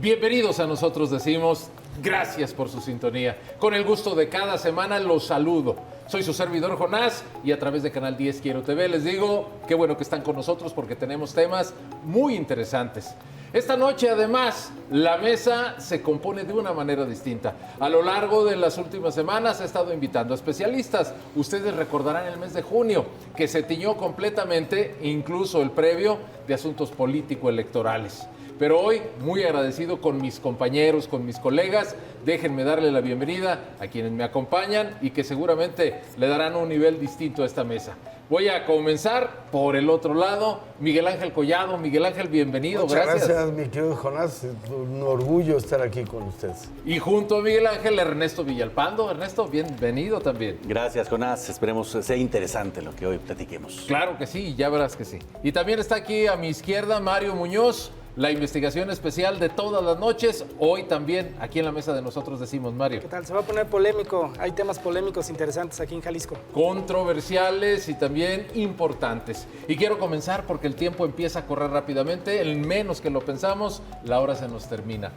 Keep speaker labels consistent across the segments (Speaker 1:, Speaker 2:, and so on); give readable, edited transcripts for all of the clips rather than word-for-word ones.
Speaker 1: Bienvenidos a Nosotros Decimos, gracias por su sintonía. Con el gusto de cada semana los saludo. Soy su servidor Jonás y a través de Canal 10 Quiero TV les digo qué bueno que están con nosotros porque tenemos temas muy interesantes. Esta noche además la mesa se compone de una manera distinta. A lo largo de las últimas semanas he estado invitando a especialistas. Ustedes recordarán el mes de junio que se tiñó completamente, incluso el previo, de asuntos político-electorales. Pero hoy, muy agradecido con mis compañeros, con mis colegas, déjenme darle la bienvenida a quienes me acompañan y que seguramente le darán un nivel distinto a esta mesa. Voy a comenzar por el otro lado, Miguel Ángel Collado. Miguel Ángel, bienvenido.
Speaker 2: Muchas gracias, mi querido Jonás. Es un orgullo estar aquí con ustedes.
Speaker 1: Y junto a Miguel Ángel, Ernesto Villalpando. Ernesto, bienvenido también.
Speaker 3: Gracias, Jonás. Esperemos sea interesante lo que hoy platiquemos.
Speaker 1: Claro que sí, ya verás que sí. Y también está aquí a mi izquierda Mario Muñoz. La investigación especial de todas las noches, hoy también aquí en la mesa de Nosotros Decimos, Mario.
Speaker 4: ¿Qué tal? Se va a poner polémico, hay temas polémicos interesantes aquí en Jalisco.
Speaker 1: Controversiales y también importantes. Y quiero comenzar porque el tiempo empieza a correr rápidamente, en menos que lo pensamos, la hora se nos termina.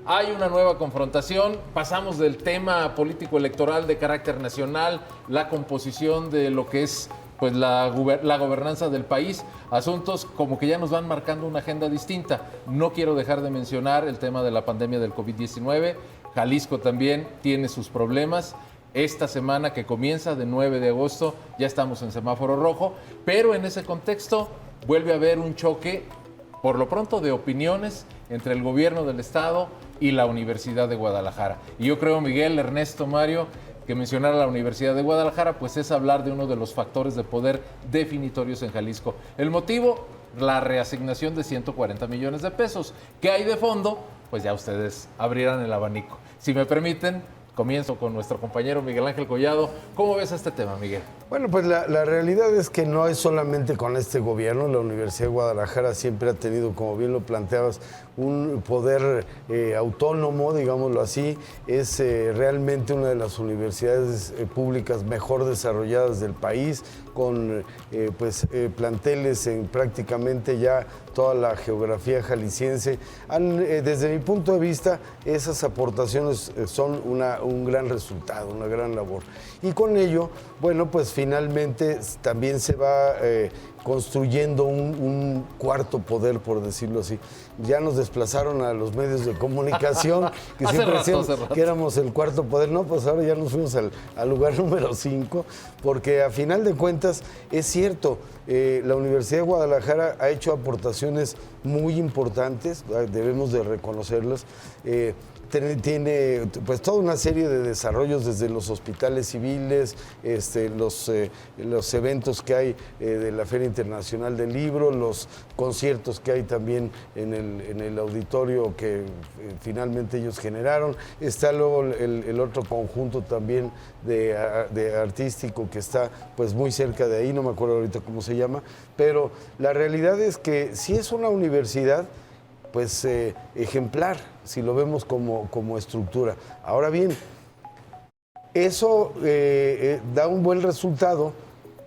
Speaker 1: Hay una nueva confrontación, pasamos del tema político-electoral de carácter nacional, la composición de lo que es pues la gobernanza del país, asuntos como que ya nos van marcando una agenda distinta. No quiero dejar de mencionar el tema de la pandemia del COVID-19. Jalisco también tiene sus problemas. Esta semana que comienza de 9 de agosto ya estamos en semáforo rojo, pero en ese contexto vuelve a haber un choque, por lo pronto, de opiniones entre el gobierno del estado y la Universidad de Guadalajara. Y yo creo, Miguel, Ernesto, Mario, que mencionar a la Universidad de Guadalajara, pues es hablar de uno de los factores de poder definitorios en Jalisco. El motivo, la reasignación de 140 millones de pesos. ¿Qué hay de fondo? Pues ya ustedes abrirán el abanico. Si me permiten, comienzo con nuestro compañero Miguel Ángel Collado. ¿Cómo ves este tema, Miguel?
Speaker 2: Bueno, pues la realidad es que no es solamente con este gobierno. La Universidad de Guadalajara siempre ha tenido, como bien lo planteabas, un poder autónomo, digámoslo así. Es realmente una de las universidades públicas mejor desarrolladas del país, con planteles en prácticamente ya toda la geografía jalisciense. Desde mi punto de vista, esas aportaciones son un gran resultado, una gran labor. Y con ello, bueno, pues finalmente también se va construyendo un cuarto poder, por decirlo así. Ya nos desplazaron a los medios de comunicación, que siempre decíamos que éramos el cuarto poder. No, pues ahora ya nos fuimos al lugar número 5, porque a final de cuentas es cierto, la Universidad de Guadalajara ha hecho aportaciones muy importantes, debemos de reconocerlas. Tiene pues toda una serie de desarrollos desde los hospitales civiles, los eventos que hay de la Feria Internacional del Libro, los conciertos que hay también en el auditorio que finalmente ellos generaron. Está luego el otro conjunto también de artístico que está pues muy cerca de ahí, no me acuerdo ahorita cómo se llama, pero la realidad es que si es una universidad pues ejemplar, si lo vemos como estructura. Ahora bien, eso da un buen resultado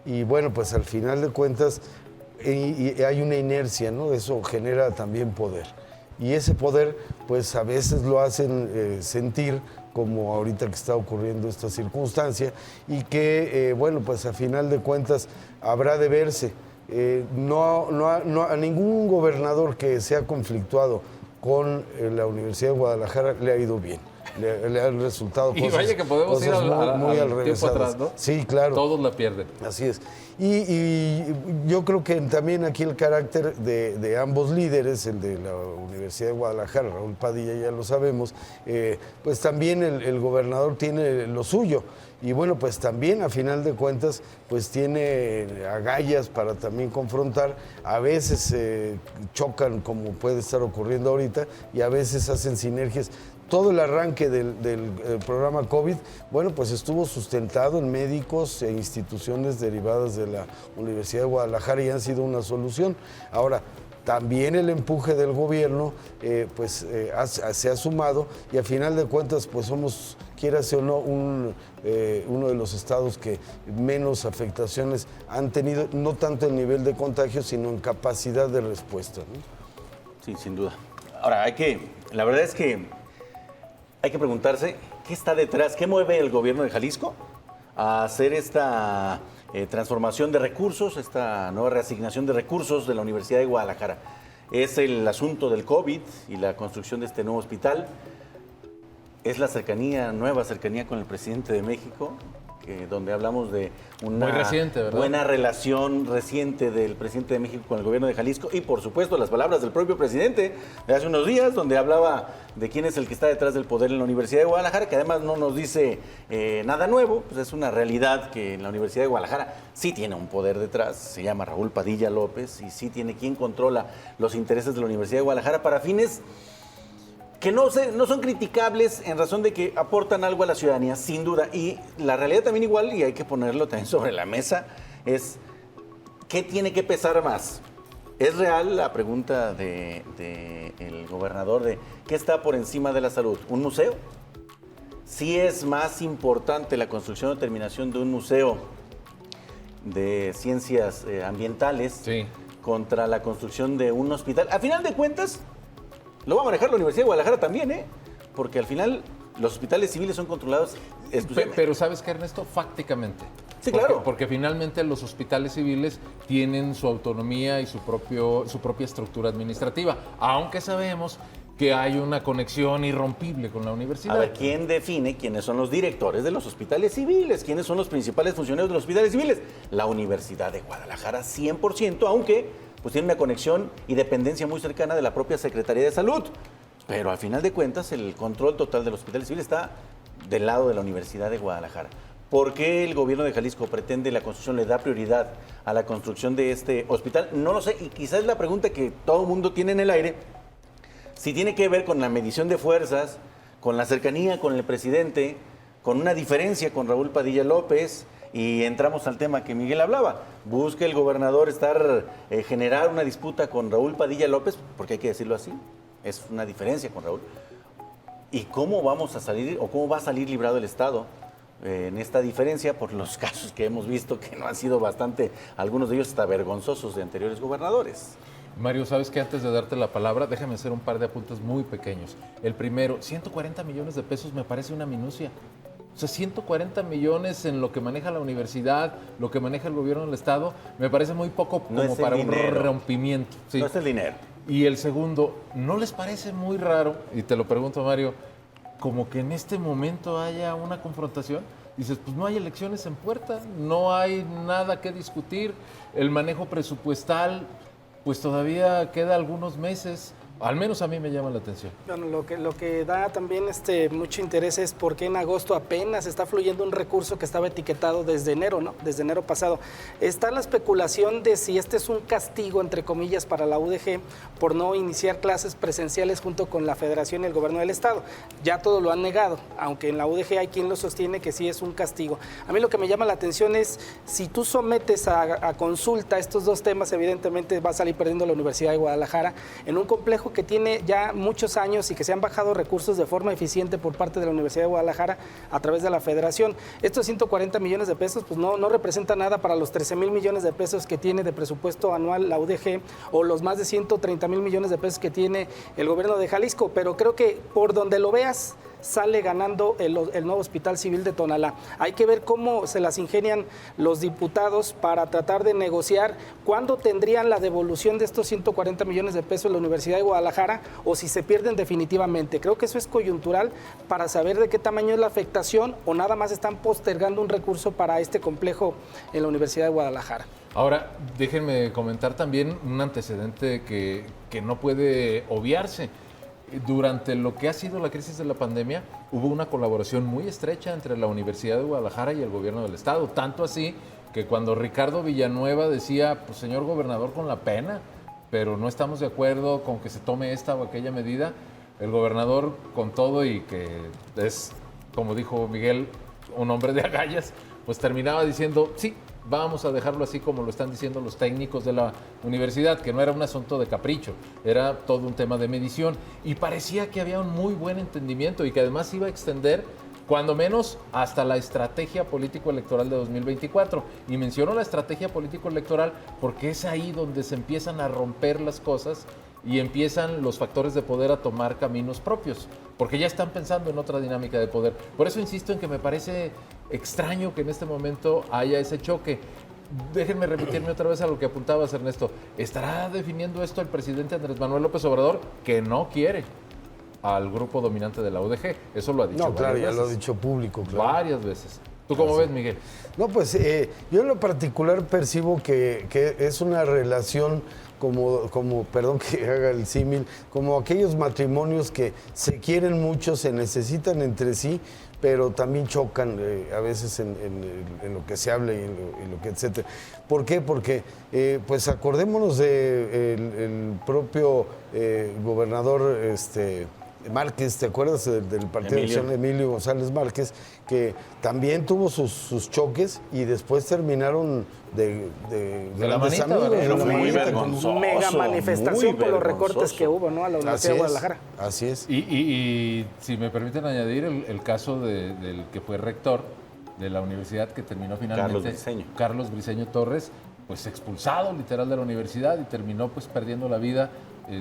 Speaker 2: y bueno, pues al final de cuentas y hay una inercia, ¿no? Eso genera también poder. Y ese poder, pues a veces lo hacen sentir, como ahorita que está ocurriendo esta circunstancia, y que, bueno, pues a final de cuentas habrá de verse. A ningún gobernador que se ha conflictuado con la Universidad de Guadalajara le ha ido bien. Le han resultado
Speaker 1: cosas, y vaya que podemos ir
Speaker 2: muy
Speaker 1: al tiempo atrás, ¿no?
Speaker 2: Sí, claro.
Speaker 1: Todos la pierden.
Speaker 2: Así es. Y yo creo que también aquí el carácter de ambos líderes, el de la Universidad de Guadalajara, Raúl Padilla, ya lo sabemos, pues también el gobernador tiene lo suyo. Y bueno, pues también a final de cuentas, pues tiene agallas para también confrontar. A veces chocan como puede estar ocurriendo ahorita y a veces hacen sinergias. Todo el arranque del programa COVID, bueno, pues estuvo sustentado en médicos e instituciones derivadas de la Universidad de Guadalajara y han sido una solución. Ahora, también el empuje del gobierno se ha sumado y a final de cuentas pues somos, quierase o no, uno de los estados que menos afectaciones han tenido, no tanto en nivel de contagio, sino en capacidad de respuesta, ¿no?
Speaker 3: Sí, sin duda. Ahora, la verdad es que hay que preguntarse qué está detrás, qué mueve el gobierno de Jalisco a hacer esta transformación de recursos, esta nueva reasignación de recursos de la Universidad de Guadalajara. ¿Es el asunto del COVID y la construcción de este nuevo hospital? ¿Es la nueva cercanía con el presidente de México? Donde hablamos de una
Speaker 1: muy reciente, ¿verdad?
Speaker 3: Buena relación reciente del presidente de México con el gobierno de Jalisco y, por supuesto, las palabras del propio presidente de hace unos días, donde hablaba de quién es el que está detrás del poder en la Universidad de Guadalajara, que además no nos dice nada nuevo, pues es una realidad que en la Universidad de Guadalajara sí tiene un poder detrás, se llama Raúl Padilla López, y sí tiene quien controla los intereses de la Universidad de Guadalajara para fines que no son criticables en razón de que aportan algo a la ciudadanía, sin duda. Y la realidad también igual, y hay que ponerlo también sobre la mesa, es ¿qué tiene que pesar más? ¿Es real la pregunta del gobernador de qué está por encima de la salud? ¿Un museo? ¿Sí es más importante la construcción o terminación de un museo de ciencias ambientales contra la construcción de un hospital? A final de cuentas, lo va a manejar la Universidad de Guadalajara también, porque al final los hospitales civiles son controlados exclusivamente.
Speaker 1: Pero ¿sabes qué, Ernesto? Fácticamente.
Speaker 3: Sí, claro.
Speaker 1: Porque finalmente los hospitales civiles tienen su autonomía y su propia estructura administrativa, aunque sabemos que hay una conexión irrompible con la universidad.
Speaker 3: A ver, ¿quién define quiénes son los directores de los hospitales civiles? ¿Quiénes son los principales funcionarios de los hospitales civiles? La Universidad de Guadalajara, 100%, aunque pues tiene una conexión y dependencia muy cercana de la propia Secretaría de Salud. Pero al final de cuentas, el control total del hospital civil está del lado de la Universidad de Guadalajara. ¿Por qué el gobierno de Jalisco pretende la construcción, le da prioridad a la construcción de este hospital? No lo sé, y quizás es la pregunta que todo el mundo tiene en el aire, si tiene que ver con la medición de fuerzas, con la cercanía con el presidente, con una diferencia con Raúl Padilla López. Y entramos al tema que Miguel hablaba. ¿Busca el gobernador generar una disputa con Raúl Padilla López? Porque hay que decirlo así, es una diferencia con Raúl. ¿Y cómo vamos a salir o cómo va a salir librado el Estado en esta diferencia por los casos que hemos visto que no han sido algunos de ellos hasta vergonzosos de anteriores gobernadores?
Speaker 1: Mario, ¿sabes qué? Antes de darte la palabra, déjame hacer un par de apuntes muy pequeños. El primero, 140 millones de pesos me parece una minucia. O sea, 140 millones en lo que maneja la universidad, lo que maneja el gobierno del Estado, me parece muy poco como para un rompimiento.
Speaker 3: Sí. No es el dinero.
Speaker 1: Y el segundo, ¿no les parece muy raro, y te lo pregunto, Mario, como que en este momento haya una confrontación? Dices, pues no hay elecciones en puerta, no hay nada que discutir, el manejo presupuestal, pues todavía queda algunos meses. Al menos a mí me llama la atención.
Speaker 4: Bueno, lo que da también mucho interés es por qué en agosto apenas está fluyendo un recurso que estaba etiquetado desde enero, ¿no? Desde enero pasado. Está la especulación de si este es un castigo, entre comillas, para la UDG por no iniciar clases presenciales junto con la Federación y el Gobierno del Estado. Ya todo lo han negado, aunque en la UDG hay quien lo sostiene que sí es un castigo. A mí lo que me llama la atención es, si tú sometes a consulta estos dos temas, evidentemente va a salir perdiendo la Universidad de Guadalajara en un complejo que tiene ya muchos años y que se han bajado recursos de forma eficiente por parte de la Universidad de Guadalajara a través de la Federación. Estos 140 millones de pesos pues no representa nada para los 13,000 millones de pesos que tiene de presupuesto anual la UDG o los más de 130,000 millones de pesos que tiene el gobierno de Jalisco, pero creo que por donde lo veas sale ganando el nuevo Hospital Civil de Tonalá. Hay que ver cómo se las ingenian los diputados para tratar de negociar cuándo tendrían la devolución de estos 140 millones de pesos en la Universidad de Guadalajara o si se pierden definitivamente. Creo que eso es coyuntural para saber de qué tamaño es la afectación o nada más están postergando un recurso para este complejo en la Universidad de Guadalajara.
Speaker 1: Ahora, déjenme comentar también un antecedente que no puede obviarse. Durante lo que ha sido la crisis de la pandemia, hubo una colaboración muy estrecha entre la Universidad de Guadalajara y el gobierno del Estado. Tanto así que cuando Ricardo Villanueva decía, pues señor gobernador, con la pena, pero no estamos de acuerdo con que se tome esta o aquella medida, el gobernador, con todo y que es, como dijo Miguel, un hombre de agallas, pues terminaba diciendo, sí, vamos a dejarlo así como lo están diciendo los técnicos de la universidad, que no era un asunto de capricho, era todo un tema de medición. Y parecía que había un muy buen entendimiento y que además iba a extender, cuando menos, hasta la estrategia político-electoral de 2024. Y menciono la estrategia político-electoral porque es ahí donde se empiezan a romper las cosas y empiezan los factores de poder a tomar caminos propios, porque ya están pensando en otra dinámica de poder. Por eso insisto en que me parece extraño que en este momento haya ese choque. Déjenme remitirme otra vez a lo que apuntabas, Ernesto. ¿Estará definiendo esto el presidente Andrés Manuel López Obrador, que no quiere al grupo dominante de la UDG? Eso lo ha dicho
Speaker 2: No, claro,
Speaker 1: varias
Speaker 2: ya lo ha
Speaker 1: veces.
Speaker 2: dicho público, claro.
Speaker 1: Varias veces. ¿Tú cómo ves, Miguel?
Speaker 2: No, pues yo en lo particular percibo que es una relación como, perdón que haga el símil, como aquellos matrimonios que se quieren mucho, se necesitan entre sí, pero también chocan a veces en lo que se habla y en lo que etcétera. ¿Por qué? Porque, pues acordémonos del propio gobernador Márquez, ¿te acuerdas del Partido de Acción, Emilio González Márquez, que también tuvo sus choques y después terminaron de
Speaker 1: la
Speaker 2: grandes
Speaker 1: manita,
Speaker 2: amigos?
Speaker 1: ¿verdad?
Speaker 3: Pero fue muy
Speaker 2: manita,
Speaker 3: vergonzoso.
Speaker 4: Mega manifestación
Speaker 3: muy
Speaker 4: por los recortes
Speaker 3: vergonzoso.
Speaker 4: que hubo, ¿no? A la Universidad de Guadalajara.
Speaker 2: Así es.
Speaker 1: Y si me permiten añadir el caso del que fue rector de la universidad, que terminó finalmente, Carlos Briceño Torres, pues expulsado literal de la universidad y terminó pues perdiendo la vida,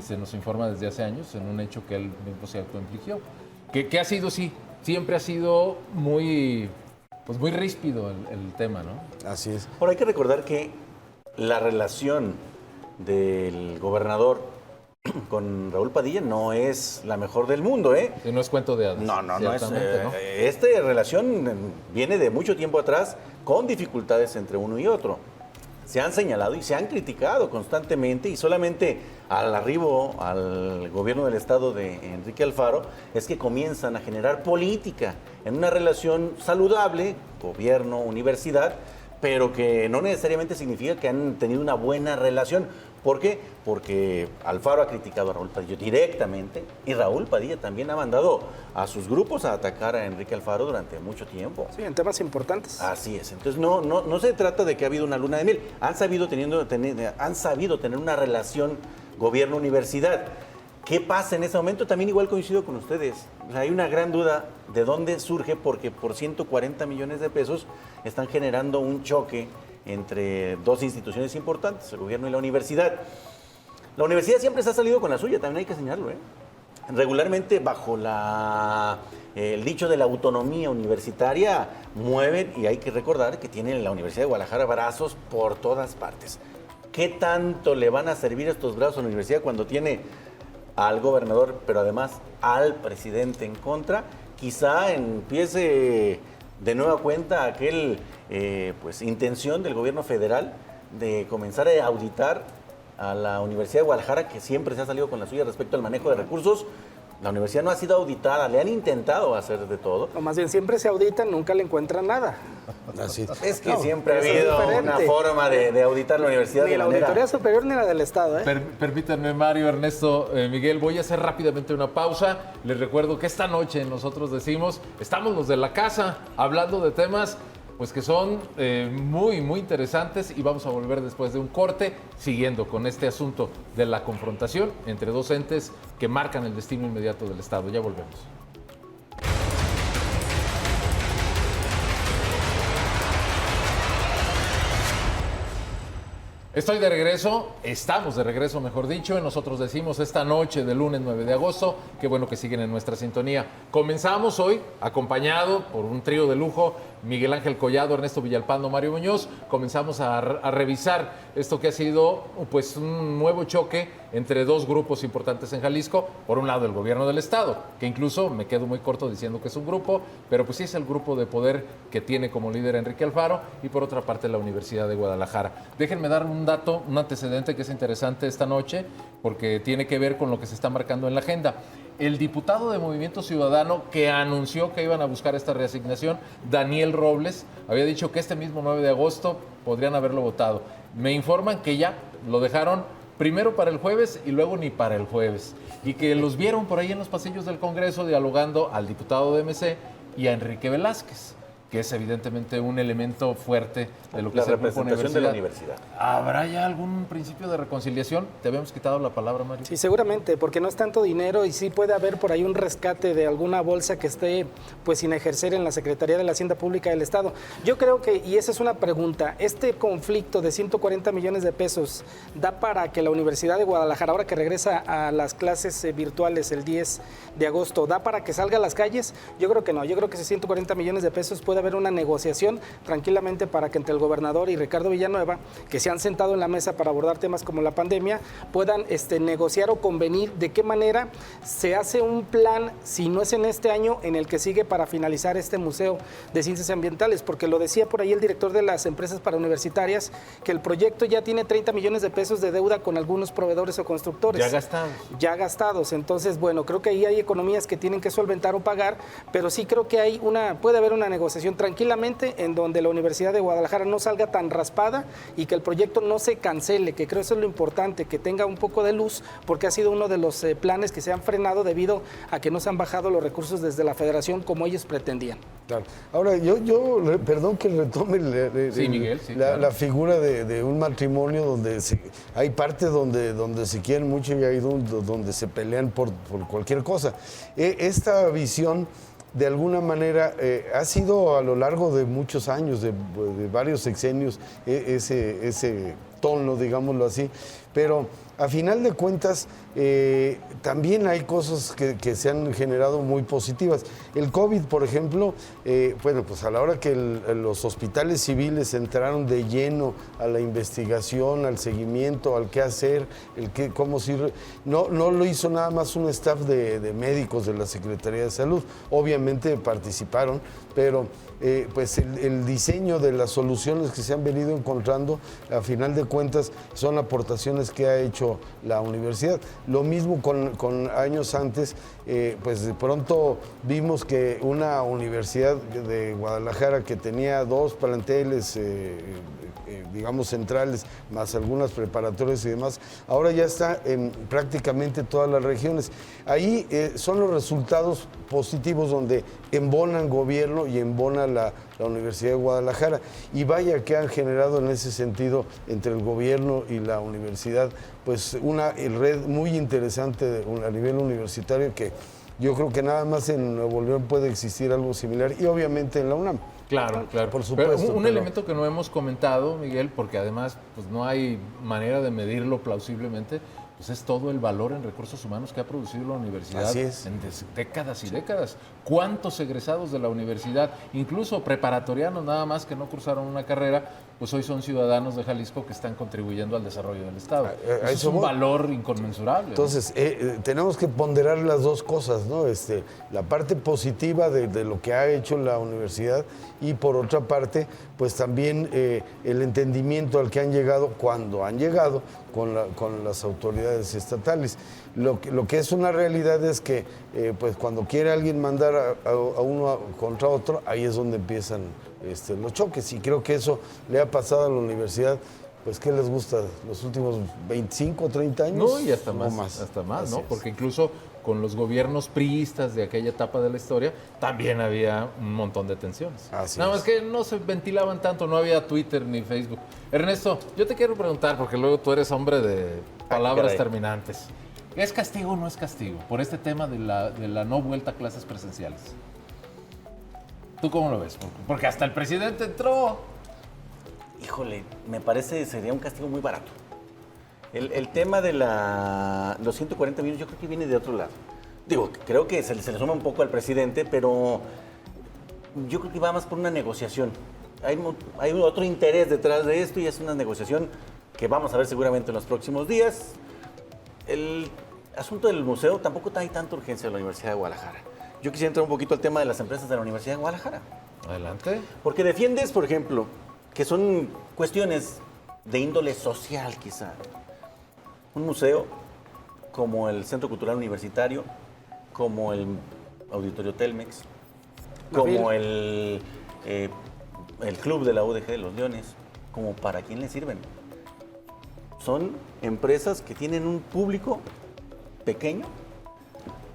Speaker 1: se nos informa desde hace años, en un hecho que él mismo se autoinfligió. Que ha sido, sí, siempre ha sido muy ríspido el tema, ¿no?
Speaker 2: Así es.
Speaker 3: Ahora hay que recordar que la relación del gobernador con Raúl Padilla no es la mejor del mundo, ¿eh?
Speaker 1: Que no es cuento de hadas.
Speaker 3: No es.
Speaker 1: Ciertamente, ¿no?
Speaker 3: Esta relación viene de mucho tiempo atrás con dificultades entre uno y otro. Se han señalado y se han criticado constantemente y solamente al arribo al gobierno del estado de Enrique Alfaro es que comienzan a generar política en una relación saludable, gobierno-universidad, pero que no necesariamente significa que han tenido una buena relación. ¿Por qué? Porque Alfaro ha criticado a Raúl Padilla directamente y Raúl Padilla también ha mandado a sus grupos a atacar a Enrique Alfaro durante mucho tiempo.
Speaker 4: Sí, en temas importantes.
Speaker 3: Así es. Entonces no se trata de que ha habido una luna de miel. Han sabido tener una relación gobierno-universidad. ¿Qué pasa en ese momento? También igual coincido con ustedes. O sea, hay una gran duda de dónde surge, porque por 140 millones de pesos están generando un choque entre dos instituciones importantes, el gobierno y la universidad. La universidad siempre se ha salido con la suya, también hay que señalarlo, ¿eh? Regularmente bajo el dicho de la autonomía universitaria mueven, y hay que recordar que tiene la Universidad de Guadalajara brazos por todas partes. ¿Qué tanto le van a servir estos brazos a la universidad cuando tiene al gobernador, pero además al presidente en contra? Quizá empiece de nueva cuenta aquel intención del gobierno federal de comenzar a auditar a la Universidad de Guadalajara, que siempre se ha salido con la suya respecto al manejo de recursos. La universidad no ha sido auditada, le han intentado hacer de todo.
Speaker 4: O más bien, siempre se auditan, nunca le encuentran nada.
Speaker 2: Así es.
Speaker 3: Es que siempre ha
Speaker 4: eso es
Speaker 3: habido
Speaker 4: diferente.
Speaker 3: una forma de auditar la universidad
Speaker 4: Ni
Speaker 3: de
Speaker 4: la
Speaker 3: manera...
Speaker 4: Auditoría Superior ni la del Estado, ¿eh?
Speaker 1: Permítanme, Mario, Ernesto, Miguel, voy a hacer rápidamente una pausa. Les recuerdo que esta noche nosotros decimos, estamos los de la casa hablando de temas pues que son muy, muy interesantes, y vamos a volver después de un corte siguiendo con este asunto de la confrontación entre dos entes que marcan el destino inmediato del Estado. Ya volvemos. Estoy de regreso, estamos de regreso, mejor dicho, y nosotros decimos esta noche de lunes 9 de agosto, qué bueno que siguen en nuestra sintonía. Comenzamos hoy acompañado por un trío de lujo, Miguel Ángel Collado, Ernesto Villalpando, Mario Muñoz. Comenzamos a revisar esto que ha sido pues un nuevo choque entre dos grupos importantes en Jalisco. Por un lado el gobierno del estado, que incluso me quedo muy corto diciendo que es un grupo, pero pues sí es el grupo de poder que tiene como líder Enrique Alfaro, y por otra parte la Universidad de Guadalajara. Déjenme dar un dato, un antecedente que es interesante esta noche, porque tiene que ver con lo que se está marcando en la agenda. El diputado de Movimiento Ciudadano que anunció que iban a buscar esta reasignación, Daniel Robles, había dicho que este mismo 9 de agosto podrían haberlo votado. Me informan que ya lo dejaron primero para el jueves y luego ni para el jueves, y que los vieron por ahí en los pasillos del Congreso dialogando al diputado de MC y a Enrique Velázquez. que es evidentemente un elemento fuerte de lo que
Speaker 3: La
Speaker 1: es el grupo
Speaker 3: representación de la universidad.
Speaker 1: ¿Habrá ya algún principio de reconciliación? Te habíamos quitado la palabra, Mario.
Speaker 4: Sí, seguramente, porque no es tanto dinero y sí puede haber por ahí un rescate de alguna bolsa que esté pues sin ejercer en la Secretaría de la Hacienda Pública del Estado. Yo creo que, y esa es una pregunta, este conflicto de 140 millones de pesos da para que la Universidad de Guadalajara, ahora que regresa a las clases virtuales el 10 de agosto, da para que salga a las calles. Yo creo que no, yo creo que esos 140 millones de pesos puede haber una negociación tranquilamente para que entre el gobernador y Ricardo Villanueva, que se han sentado en la mesa para abordar temas como la pandemia, puedan negociar o convenir de qué manera se hace un plan, si no es en este año, en el que sigue para finalizar este Museo de Ciencias Ambientales, porque lo decía por ahí el director de las empresas parauniversitarias, que el proyecto ya tiene 30 millones de pesos de deuda con algunos proveedores o constructores.
Speaker 1: Ya gastados.
Speaker 4: Ya gastados. Entonces, bueno, creo que ahí hay economías que tienen que solventar o pagar, pero sí creo que puede haber una negociación tranquilamente en donde la Universidad de Guadalajara no salga tan raspada y que el proyecto no se cancele, que creo eso es lo importante, que tenga un poco de luz, porque ha sido uno de los planes que se han frenado debido a que no se han bajado los recursos desde la federación como ellos pretendían.
Speaker 2: Claro. Ahora, perdón que retome
Speaker 1: Miguel, claro.
Speaker 2: la figura de un matrimonio donde hay partes donde se quieren mucho y hay donde se pelean por cualquier cosa. Esta visión, de alguna manera, ha sido a lo largo de muchos años, de varios sexenios, ese tono, digámoslo así, pero a final de cuentas también hay cosas que se han generado muy positivas. El COVID, por ejemplo, bueno, pues a la hora que los hospitales civiles entraron de lleno a la investigación, al seguimiento, al qué hacer, cómo sirve, no lo hizo nada más un staff de médicos de la Secretaría de Salud. Obviamente participaron, pero pues el diseño de las soluciones que se han venido encontrando, a final de cuentas, son aportaciones que ha hecho la universidad. Lo mismo con años antes, pues de pronto vimos que una universidad de Guadalajara que tenía 2 planteles, digamos, centrales, más algunas preparatorias y demás, ahora ya está en prácticamente todas las regiones. Ahí son los resultados positivos donde embonan gobierno y embona la Universidad de Guadalajara. Y vaya que han generado en ese sentido entre el gobierno y la universidad, pues una red muy interesante a nivel universitario, que yo creo que nada más en Nuevo León puede existir algo similar, y obviamente en la UNAM.
Speaker 1: Claro, claro.
Speaker 2: Por supuesto.
Speaker 1: Pero un elemento que no hemos comentado, Miguel, porque además pues no hay manera de medirlo plausiblemente, pues es todo el valor en recursos humanos que ha producido la universidad.
Speaker 2: Así es.
Speaker 1: En décadas y décadas. ¿Cuántos egresados de la universidad, incluso preparatorianos nada más que no cursaron una carrera, pues hoy son ciudadanos de Jalisco que están contribuyendo al desarrollo del Estado? Eso es un valor inconmensurable.
Speaker 2: Entonces, tenemos que ponderar las dos cosas, ¿no? La parte positiva de lo que ha hecho la universidad, y por otra parte, pues también el entendimiento al que han llegado cuando han llegado con las autoridades estatales. Lo que es una realidad es que pues cuando quiere alguien mandar a uno contra otro, ahí es donde empiezan los choques, y creo que eso le ha pasado a la universidad, pues ¿qué les gusta? ¿Los últimos 25, 30 años?
Speaker 1: No, y hasta más,
Speaker 2: Así
Speaker 1: ¿no?
Speaker 2: es.
Speaker 1: Porque incluso con los gobiernos priistas de aquella etapa de la historia, también había un montón de tensiones. Nada más que no se ventilaban tanto, no había Twitter ni Facebook. Ernesto, yo te quiero preguntar, porque luego tú eres hombre de palabras terminantes. ¿Es castigo o no es castigo por este tema de la no vuelta a clases presenciales? ¿Tú cómo lo ves? Porque hasta el presidente entró.
Speaker 3: Híjole, me parece sería un castigo muy barato. El tema de los 140 millones yo creo que viene de otro lado. Digo, creo que se le suma un poco al presidente, pero yo creo que va más por una negociación. Hay otro interés detrás de esto, y es una negociación que vamos a ver seguramente en los próximos días. El asunto del museo tampoco hay tanta urgencia en la Universidad de Guadalajara. Yo quisiera entrar un poquito al tema de las empresas de la Universidad de Guadalajara.
Speaker 1: Adelante.
Speaker 3: Porque defiendes, por ejemplo, que son cuestiones de índole social quizá. Un museo como el Centro Cultural Universitario, como el Auditorio Telmex, como el Club de la UDG de los Leones, como ¿para quién le sirven? Son empresas que tienen un público pequeño,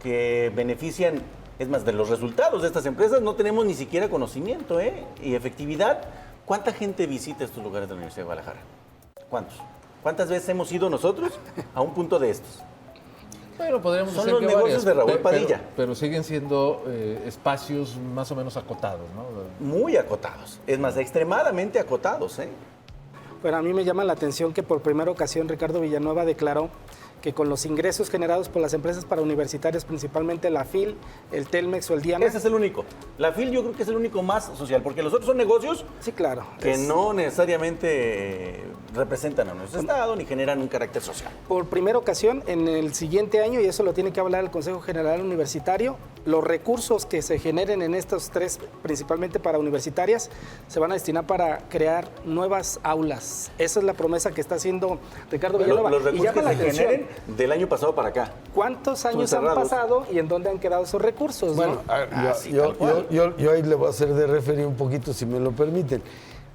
Speaker 3: que benefician Es más, de los resultados de estas empresas no tenemos ni siquiera conocimiento, ¿eh? Y efectividad. ¿Cuánta gente visita estos lugares de la Universidad de Guadalajara? ¿Cuántos? ¿Cuántas veces hemos ido nosotros a un punto de estos?
Speaker 1: Bueno, podríamos
Speaker 3: Son
Speaker 1: decir
Speaker 3: los
Speaker 1: que
Speaker 3: negocios
Speaker 1: varias,
Speaker 3: de Raúl Padilla.
Speaker 1: Pero siguen siendo espacios más o menos acotados, ¿no?
Speaker 3: Muy acotados. Es más, extremadamente acotados, ¿eh?
Speaker 4: Pero a mí me llama la atención que por primera ocasión Ricardo Villanueva declaró que con los ingresos generados por las empresas parauniversitarias, principalmente la FIL, el Telmex o el Diana...
Speaker 3: Ese es el único. La FIL yo creo que es el único más social, porque los otros son negocios
Speaker 4: Sí, claro.
Speaker 3: que no necesariamente representan a nuestro Estado ni generan un carácter social.
Speaker 4: Por primera ocasión, en el siguiente año, y eso lo tiene que hablar el Consejo General Universitario, los recursos que se generen en estos tres, principalmente para universitarias, se van a destinar para crear nuevas aulas. Esa es la promesa que está haciendo Ricardo Villanueva.
Speaker 3: Los
Speaker 4: Y
Speaker 3: recursos
Speaker 4: llama
Speaker 3: que
Speaker 4: la
Speaker 3: se
Speaker 4: atención,
Speaker 3: generen del año pasado para acá.
Speaker 4: ¿cuántos años han
Speaker 3: cerrados.
Speaker 4: pasado y en dónde han quedado esos recursos?
Speaker 2: Bueno,
Speaker 4: ¿no?
Speaker 3: sí, tal cual.
Speaker 2: yo ahí le voy a hacer de referir un poquito, si me lo permiten.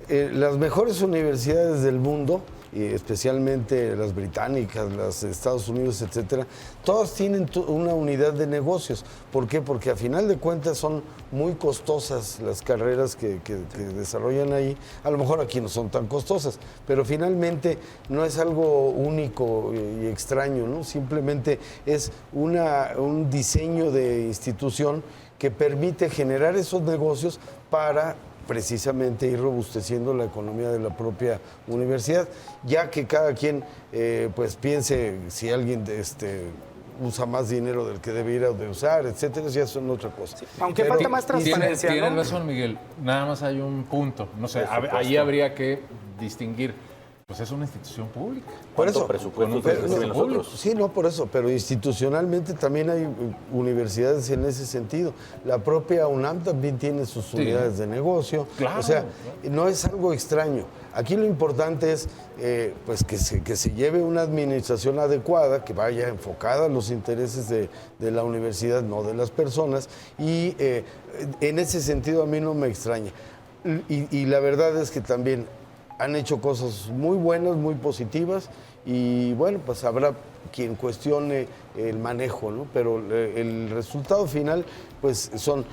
Speaker 2: Las mejores universidades del mundo, y especialmente las británicas, las de Estados Unidos, etcétera, todas tienen una unidad de negocios. ¿Por qué? Porque a final de cuentas son muy costosas las carreras que desarrollan ahí. A lo mejor aquí no son tan costosas, pero finalmente no es algo único y extraño, ¿no? Simplemente es un diseño de institución que permite generar esos negocios para precisamente ir robusteciendo la economía de la propia universidad, ya que cada quien pues piense si alguien usa más dinero del que debiera de usar, etcétera, ya son otra cosa.
Speaker 4: Sí, aunque falta más transparencia,
Speaker 1: Tienes
Speaker 4: ¿no?
Speaker 1: razón, Miguel. Nada más hay un punto. No sé,
Speaker 3: Por supuesto.
Speaker 1: ahí habría que distinguir. Pues es una institución pública.
Speaker 2: Por eso,
Speaker 3: presupuesto
Speaker 2: pero,
Speaker 3: reciben los otros?
Speaker 2: sí, no por eso, pero institucionalmente también hay universidades en ese sentido. La propia UNAM también tiene sus unidades de negocio.
Speaker 1: Claro,
Speaker 2: O sea, no es algo extraño. Aquí lo importante es pues que se lleve una administración adecuada, que vaya enfocada a los intereses de la universidad, no de las personas. Y en ese sentido a mí no me extraña. Y la verdad es que también han hecho cosas muy buenas, muy positivas, y bueno, pues habrá quien cuestione el manejo, ¿no? Pero el resultado final, pues son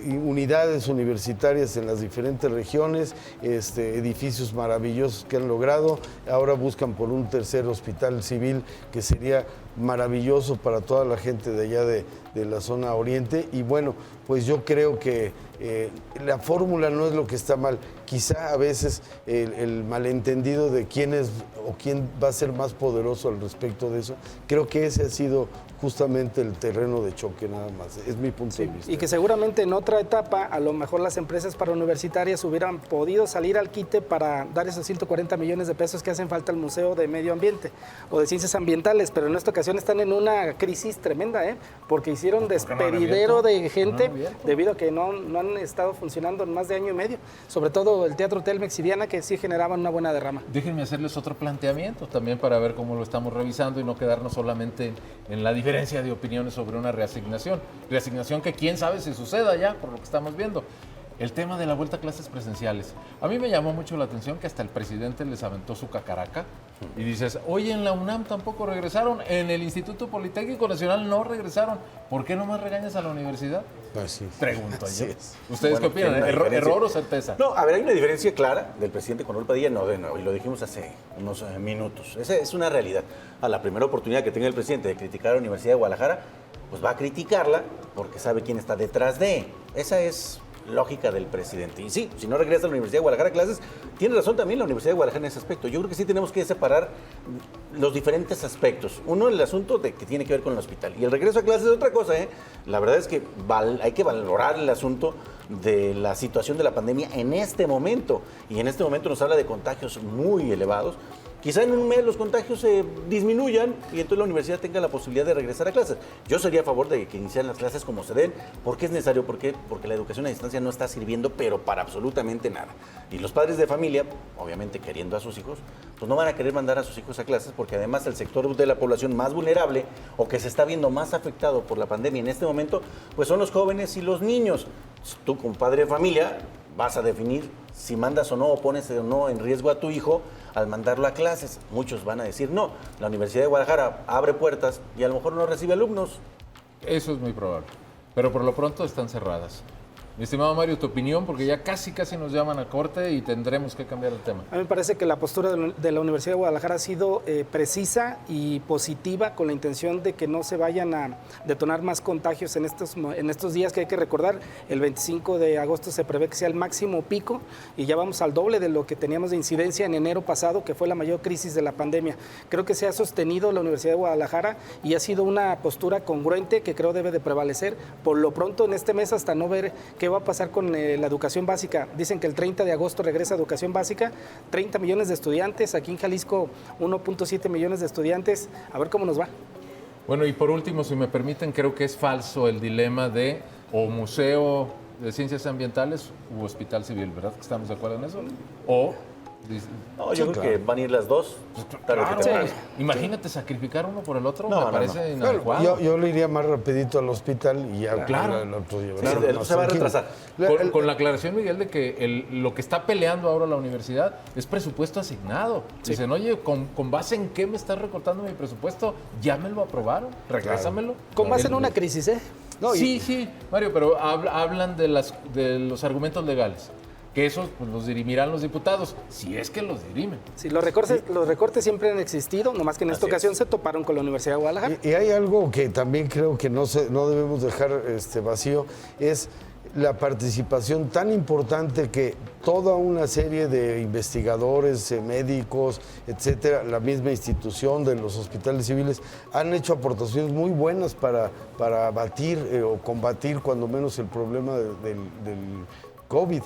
Speaker 2: unidades universitarias en las diferentes regiones, edificios maravillosos que han logrado. Ahora buscan por un tercer hospital civil que sería maravilloso para toda la gente de allá de la zona oriente. Y bueno, pues yo creo que la fórmula no es lo que está mal. Quizá a veces el malentendido de quién es o quién va a ser más poderoso al respecto de eso, creo que ese ha sido justamente el terreno de choque nada más. Es mi punto de vista.
Speaker 4: Y que seguramente en otra etapa, a lo mejor las empresas parauniversitarias hubieran podido salir al quite para dar esos 140 millones de pesos que hacen falta al Museo de Medio Ambiente o de Ciencias Ambientales, pero en esta ocasión están en una crisis tremenda, porque hicieron despedidero de gente debido a que no han estado funcionando en más de año y medio, sobre todo el Teatro Telmex y Diana, que sí generaban una buena derrama.
Speaker 1: Déjenme hacerles otro planteamiento también para ver cómo lo estamos revisando y no quedarnos solamente en la diferencia de opiniones sobre una reasignación. Reasignación que quién sabe si suceda ya, por lo que estamos viendo. El tema de la vuelta a clases presenciales. A mí me llamó mucho la atención que hasta el presidente les aventó su cacaraca y dices, oye, en la UNAM tampoco regresaron, en el Instituto Politécnico Nacional no regresaron. ¿Por qué no más regañas a la universidad?
Speaker 2: Así es.
Speaker 1: Pregunto
Speaker 2: Así
Speaker 1: yo.
Speaker 2: es.
Speaker 1: ¿Ustedes qué opinan?
Speaker 3: tiene una diferencia.
Speaker 1: ¿Error o certeza?
Speaker 3: No, a ver, hay una diferencia clara del presidente con Raúl Padilla, no de nuevo, y lo dijimos hace unos minutos. Esa es una realidad. A la primera oportunidad que tenga el presidente de criticar a la Universidad de Guadalajara, pues va a criticarla porque sabe quién está detrás de. Esa es lógica del presidente. Y sí, si no regresa a la Universidad de Guadalajara a clases, tiene razón también la Universidad de Guadalajara en ese aspecto. Yo creo que sí tenemos que separar los diferentes aspectos. Uno, el asunto de que tiene que ver con el hospital. Y el regreso a clases es otra cosa, ¿eh? La verdad es que hay que valorar el asunto de la situación de la pandemia en este momento. Y en este momento nos habla de contagios muy elevados. Quizá en un mes los contagios se disminuyan y entonces la universidad tenga la posibilidad de regresar a clases. Yo sería a favor de que iniciaran las clases como se den. ¿Por qué es necesario? Porque la educación a distancia no está sirviendo, pero para absolutamente nada. Y los padres de familia, obviamente queriendo a sus hijos, pues no van a querer mandar a sus hijos a clases porque además el sector de la población más vulnerable o que se está viendo más afectado por la pandemia en este momento, pues son los jóvenes y los niños. Tú como padre de familia vas a definir si mandas o no o pones o no en riesgo a tu hijo al mandarlo a clases. Muchos van a decir no, la Universidad de Guadalajara abre puertas y a lo mejor no recibe alumnos.
Speaker 1: Eso es muy probable. Pero por lo pronto están cerradas. Mi estimado Mario, tu opinión, porque ya casi nos llaman a corte y tendremos que cambiar el tema.
Speaker 4: A mí me parece que la postura de la Universidad de Guadalajara ha sido precisa y positiva, con la intención de que no se vayan a detonar más contagios en estos días, que hay que recordar, el 25 de agosto se prevé que sea el máximo pico y ya vamos al doble de lo que teníamos de incidencia en enero pasado, que fue la mayor crisis de la pandemia. Creo que se ha sostenido la Universidad de Guadalajara y ha sido una postura congruente que creo debe de prevalecer por lo pronto en este mes, hasta no ver qué va a pasar con la educación básica. Dicen que el 30 de agosto regresa a educación básica, 30 millones de estudiantes, aquí en Jalisco 1.7 millones de estudiantes, a ver cómo nos va.
Speaker 1: Bueno, y por último, si me permiten, creo que es falso el dilema de o museo de ciencias ambientales u hospital civil, ¿verdad? ¿Estamos de acuerdo en eso? O...
Speaker 3: No, yo creo que van a ir las dos.
Speaker 1: Claro,
Speaker 4: Sí.
Speaker 1: Imagínate sacrificar uno por el otro,
Speaker 3: No,
Speaker 1: me
Speaker 3: no,
Speaker 1: parece
Speaker 2: Claro,
Speaker 1: inadecuado.
Speaker 2: yo le iría más rapidito al hospital y ya
Speaker 1: Claro.
Speaker 2: el otro llevar.
Speaker 3: Sí, el otro se va a retrasar.
Speaker 1: Con la aclaración, Miguel, de que lo que está peleando ahora la universidad es presupuesto asignado. Dicen, oye, ¿con base en qué me estás recortando mi presupuesto? Ya me lo aprobaron, regrésamelo.
Speaker 4: Con base en una crisis, ¿eh?
Speaker 2: No,
Speaker 1: Sí, Mario, pero hablan de los argumentos legales. Que esos pues, los dirimirán los diputados, si es que los dirimen.
Speaker 4: Sí, los recortes siempre han existido, nomás que en esta ocasión se toparon con la Universidad de Guadalajara.
Speaker 2: Y hay algo que también creo que no debemos dejar vacío, es la participación tan importante que toda una serie de investigadores, médicos, etcétera, la misma institución de los hospitales civiles, han hecho aportaciones muy buenas para abatir o combatir cuando menos el problema del COVID.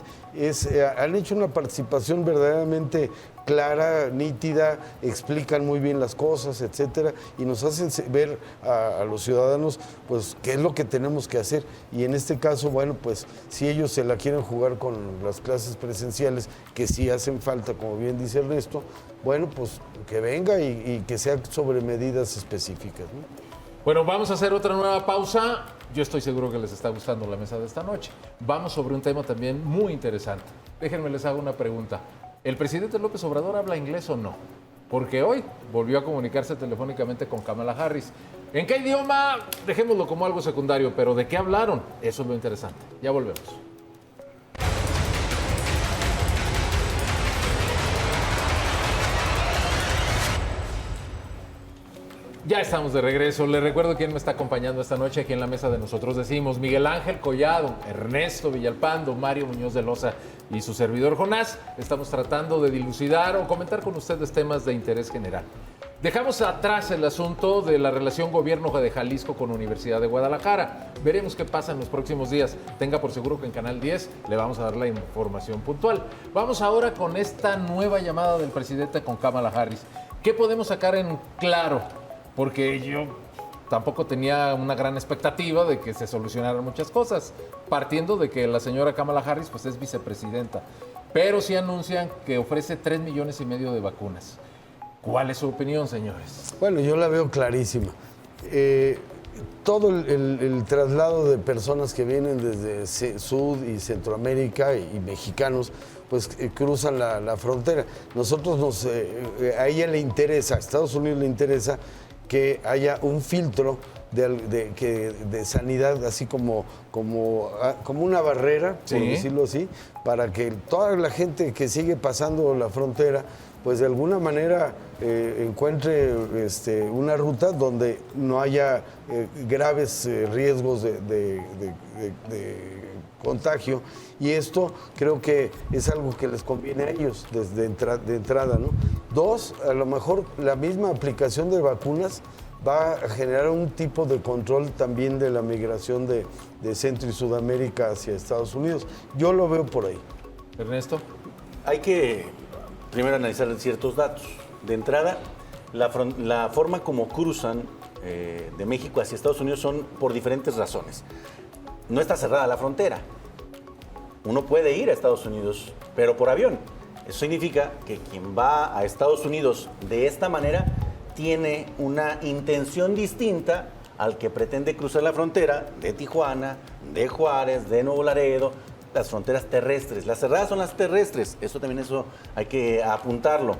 Speaker 2: Han hecho una participación verdaderamente clara, nítida, explican muy bien las cosas, etcétera, y nos hacen ver a los ciudadanos pues qué es lo que tenemos que hacer. Y en este caso, bueno, pues si ellos se la quieren jugar con las clases presenciales, que sí hacen falta, como bien dice Ernesto, bueno, pues que venga y que sea sobre medidas específicas, ¿no?
Speaker 1: Bueno, vamos a hacer otra nueva pausa. Yo estoy seguro que les está gustando la mesa de esta noche. Vamos sobre un tema también muy interesante. Déjenme les hago una pregunta. ¿El presidente López Obrador habla inglés o no? Porque hoy volvió a comunicarse telefónicamente con Kamala Harris. ¿En qué idioma? Dejémoslo como algo secundario, pero ¿de qué hablaron? Eso es lo interesante. Ya volvemos. Ya estamos de regreso. Les recuerdo quién me está acompañando esta noche aquí en la mesa de Nosotros Decimos. Miguel Ángel Collado, Ernesto Villalpando, Mario Muñoz de Loza y su servidor Jonás. Estamos tratando de dilucidar o comentar con ustedes temas de interés general. Dejamos atrás el asunto de la relación gobierno de Jalisco con Universidad de Guadalajara. Veremos qué pasa en los próximos días. Tenga por seguro que en Canal 10 le vamos a dar la información puntual. Vamos ahora con esta nueva llamada del presidente con Kamala Harris. ¿Qué podemos sacar en claro? Porque yo tampoco tenía una gran expectativa de que se solucionaran muchas cosas, partiendo de que la señora Kamala Harris pues, es vicepresidenta, pero sí anuncian que ofrece 3,5 millones de vacunas. ¿Cuál es su opinión, señores?
Speaker 2: Bueno, yo la veo clarísima. Todo el traslado de personas que vienen desde Sud y Centroamérica y mexicanos, pues cruzan la frontera. Nosotros a ella le interesa, a Estados Unidos le interesa que haya un filtro de sanidad, así como una barrera, por decirlo así, para que toda la gente que sigue pasando la frontera, pues de alguna manera encuentre una ruta donde no haya graves riesgos de contagio. Y esto creo que es algo que les conviene a ellos de entrada, ¿no? Dos, a lo mejor la misma aplicación de vacunas va a generar un tipo de control también de la migración de Centro y Sudamérica hacia Estados Unidos. Yo lo veo por ahí.
Speaker 1: Ernesto.
Speaker 3: Hay que primero analizar ciertos datos. De entrada, la forma como cruzan de México hacia Estados Unidos son por diferentes razones. No está cerrada la frontera. Uno puede ir a Estados Unidos, pero por avión. Eso significa que quien va a Estados Unidos de esta manera tiene una intención distinta al que pretende cruzar la frontera de Tijuana, de Juárez, de Nuevo Laredo, las fronteras terrestres. Las cerradas son las terrestres, eso hay que apuntarlo.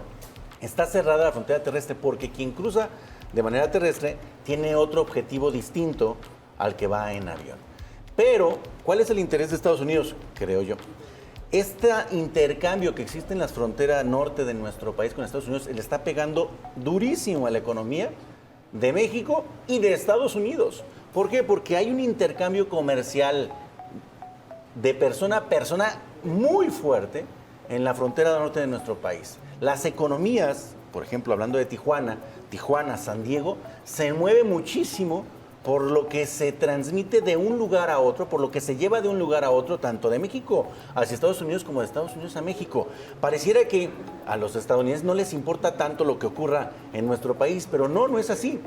Speaker 3: Está cerrada la frontera terrestre porque quien cruza de manera terrestre tiene otro objetivo distinto al que va en avión. Pero, ¿cuál es el interés de Estados Unidos? Creo yo. Este intercambio que existe en la frontera norte de nuestro país con Estados Unidos le está pegando durísimo a la economía de México y de Estados Unidos. ¿Por qué? Porque hay un intercambio comercial de persona a persona muy fuerte en la frontera norte de nuestro país. Las economías, por ejemplo, hablando de Tijuana, San Diego, se mueve muchísimo por lo que se transmite de un lugar a otro, por lo que se lleva de un lugar a otro, tanto de México hacia Estados Unidos como de Estados Unidos a México. Pareciera que a los estadounidenses no les importa tanto lo que ocurra en nuestro país, pero no es así.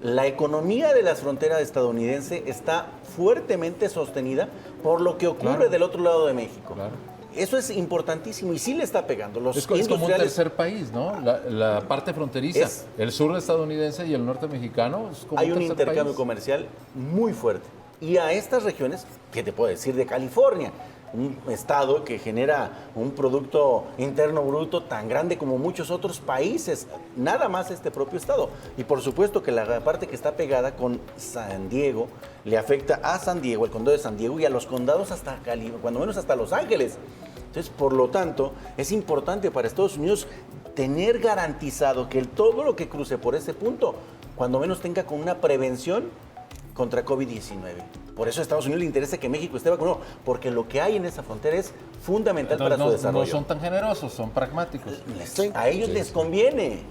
Speaker 3: La economía de la frontera estadounidense está fuertemente sostenida por lo que ocurre del otro lado de México. Claro. Eso es importantísimo y sí le está pegando.
Speaker 1: Es como un tercer país, ¿no? La parte fronteriza, el sur estadounidense y el norte mexicano. Es como
Speaker 3: hay un intercambio comercial muy fuerte. Y a estas regiones, ¿qué te puedo decir de California? Un estado que genera un producto interno bruto tan grande como muchos otros países, nada más este propio estado. Y por supuesto que la parte que está pegada con San Diego le afecta a San Diego, el condado de San Diego y a los condados hasta cuando menos hasta Los Ángeles. Entonces, por lo tanto, es importante para Estados Unidos tener garantizado que todo lo que cruce por ese punto, cuando menos tenga con una prevención contra COVID-19. Por eso a Estados Unidos le interesa que México esté vacunado, porque lo que hay en esa frontera es fundamental para su desarrollo.
Speaker 1: No son tan generosos, son pragmáticos.
Speaker 3: A ellos les conviene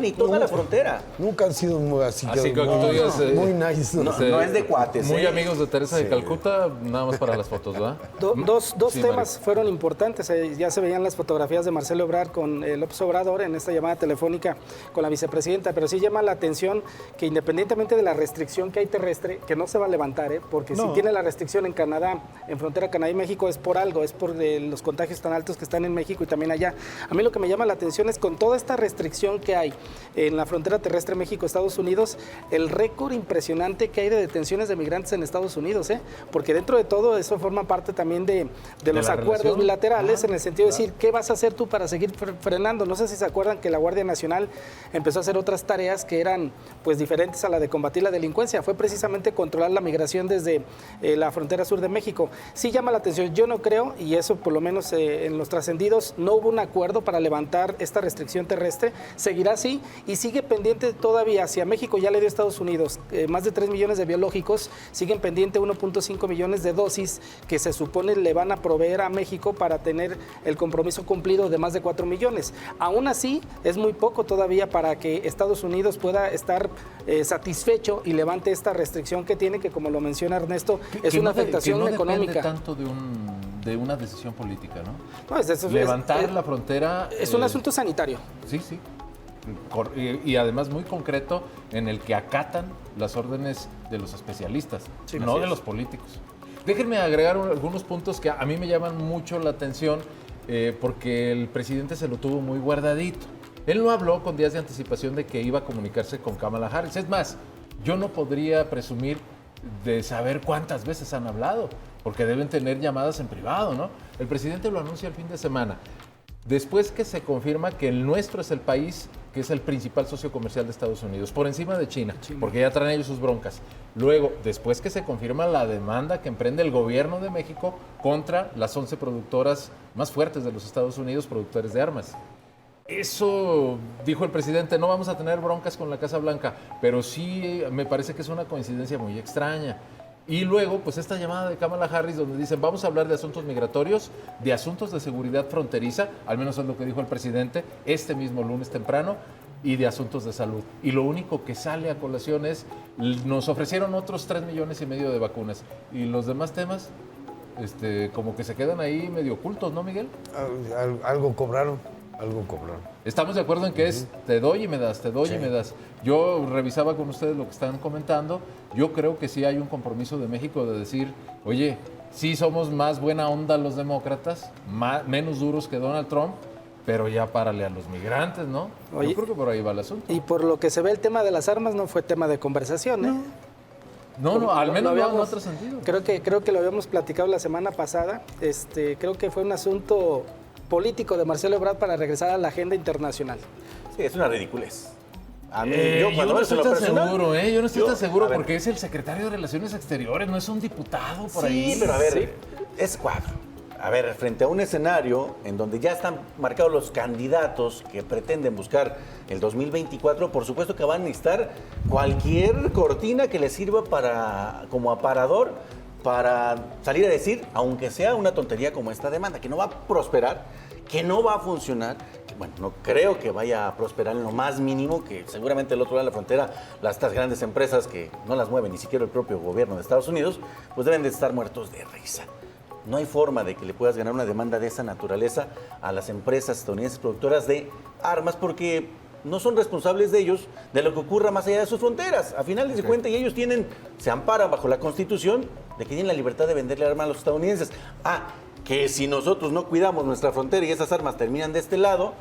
Speaker 3: y toda la frontera.
Speaker 2: Nunca han sido muy así
Speaker 1: que tú digas,
Speaker 2: muy nice.
Speaker 3: No es de cuates.
Speaker 1: Muy amigos de Teresa de Calcuta, nada más para las fotos, ¿verdad?
Speaker 4: Dos temas fueron importantes. Ya se veían las fotografías de Marcelo Ebrard con López Obrador en esta llamada telefónica con la vicepresidenta, pero sí llama la atención que independientemente de la restricción que hay terrestre, que no se va a levantar, porque si tiene la restricción en Canadá, en frontera Canadá y México, es por algo, es por los contagios tan altos que están en México y también allá. A mí lo que me llama la atención es con toda esta restricción que hay en la frontera terrestre México-Estados Unidos, el récord impresionante que hay de detenciones de migrantes en Estados Unidos, porque dentro de todo eso forma parte también de los acuerdos bilaterales, en el sentido de decir, ¿qué vas a hacer tú para seguir frenando? No sé si se acuerdan que la Guardia Nacional empezó a hacer otras tareas que eran pues diferentes a la de combatir la delincuencia, fue precisamente controlar la migración desde la frontera sur de México. Sí llama la atención, yo no creo, y eso por lo menos en los trascendidos, no hubo un acuerdo para levantar esta restricción terrestre, seguirá así y sigue pendiente todavía, si a México ya le dio a Estados Unidos más de 3 millones de biológicos, siguen pendiente 1.5 millones de dosis que se supone le van a proveer a México para tener el compromiso cumplido de más de 4 millones. Aún así, es muy poco todavía para que Estados Unidos pueda estar satisfecho y levante esta restricción que tiene, que como lo menciona Ernesto, es una afectación económica.
Speaker 1: Depende tanto de una decisión política, ¿no?
Speaker 4: No,
Speaker 1: levantar la frontera
Speaker 4: es un asunto sanitario.
Speaker 1: Sí. Y además muy concreto en el que acatan las órdenes de los especialistas, no de los políticos. Déjenme agregar algunos puntos que a mí me llaman mucho la atención porque el presidente se lo tuvo muy guardadito. Él no habló con días de anticipación de que iba a comunicarse con Kamala Harris. Es más, yo no podría presumir de saber cuántas veces han hablado, porque deben tener llamadas en privado, ¿no? El presidente lo anuncia el fin de semana. Después que se confirma que el nuestro es el país que es el principal socio comercial de Estados Unidos, por encima de China, porque ya traen ellos sus broncas. Luego, después que se confirma la demanda que emprende el gobierno de México contra las 11 productoras más fuertes de los Estados Unidos, productores de armas. Eso, dijo el presidente, no vamos a tener broncas con la Casa Blanca, pero sí me parece que es una coincidencia muy extraña. Y luego, pues esta llamada de Kamala Harris donde dicen, vamos a hablar de asuntos migratorios, de asuntos de seguridad fronteriza, al menos es lo que dijo el presidente este mismo lunes temprano, y de asuntos de salud. Y lo único que sale a colación es, nos ofrecieron otros 3,5 millones de vacunas. Y los demás temas, como que se quedan ahí medio ocultos, ¿no, Miguel?
Speaker 2: Algo cobraron.
Speaker 1: Estamos de acuerdo en que es te doy y me das, te doy y me das. Yo revisaba con ustedes lo que están comentando. Yo creo que sí hay un compromiso de México de decir, oye, sí somos más buena onda los demócratas, menos duros que Donald Trump, pero ya párale a los migrantes, ¿no? Oye, yo creo que por ahí va el asunto.
Speaker 4: Y por lo que se ve, el tema de las armas no fue tema de conversación, ¿eh?
Speaker 1: No, al menos no en otro sentido.
Speaker 4: Creo que lo habíamos platicado la semana pasada. Creo que fue un asunto político de Marcelo Ebrard para regresar a la agenda internacional.
Speaker 3: Sí, es una ridiculez. A mí,
Speaker 1: Yo no estoy tan seguro, yo no estoy tan seguro
Speaker 3: a ver,
Speaker 1: porque es el secretario de Relaciones Exteriores, no es un diputado por ahí.
Speaker 3: sí, pero a ver, es cuadro. A ver, frente a un escenario en donde ya están marcados los candidatos que pretenden buscar el 2024, por supuesto que van a necesitar cualquier cortina que les sirva como aparador para salir a decir, aunque sea una tontería como esta demanda, que no va a prosperar, que no va a funcionar, que, bueno, no creo que vaya a prosperar en lo más mínimo, que seguramente del otro lado de la frontera, estas grandes empresas que no las mueve ni siquiera el propio gobierno de Estados Unidos, pues deben de estar muertos de risa. No hay forma de que le puedas ganar una demanda de esa naturaleza a las empresas estadounidenses productoras de armas porque no son responsables de ellos de lo que ocurra más allá de sus fronteras. A final de cuentas, y ellos se amparan bajo la Constitución de que tienen la libertad de venderle armas a los estadounidenses. Que si nosotros no cuidamos nuestra frontera y esas armas terminan de este lado,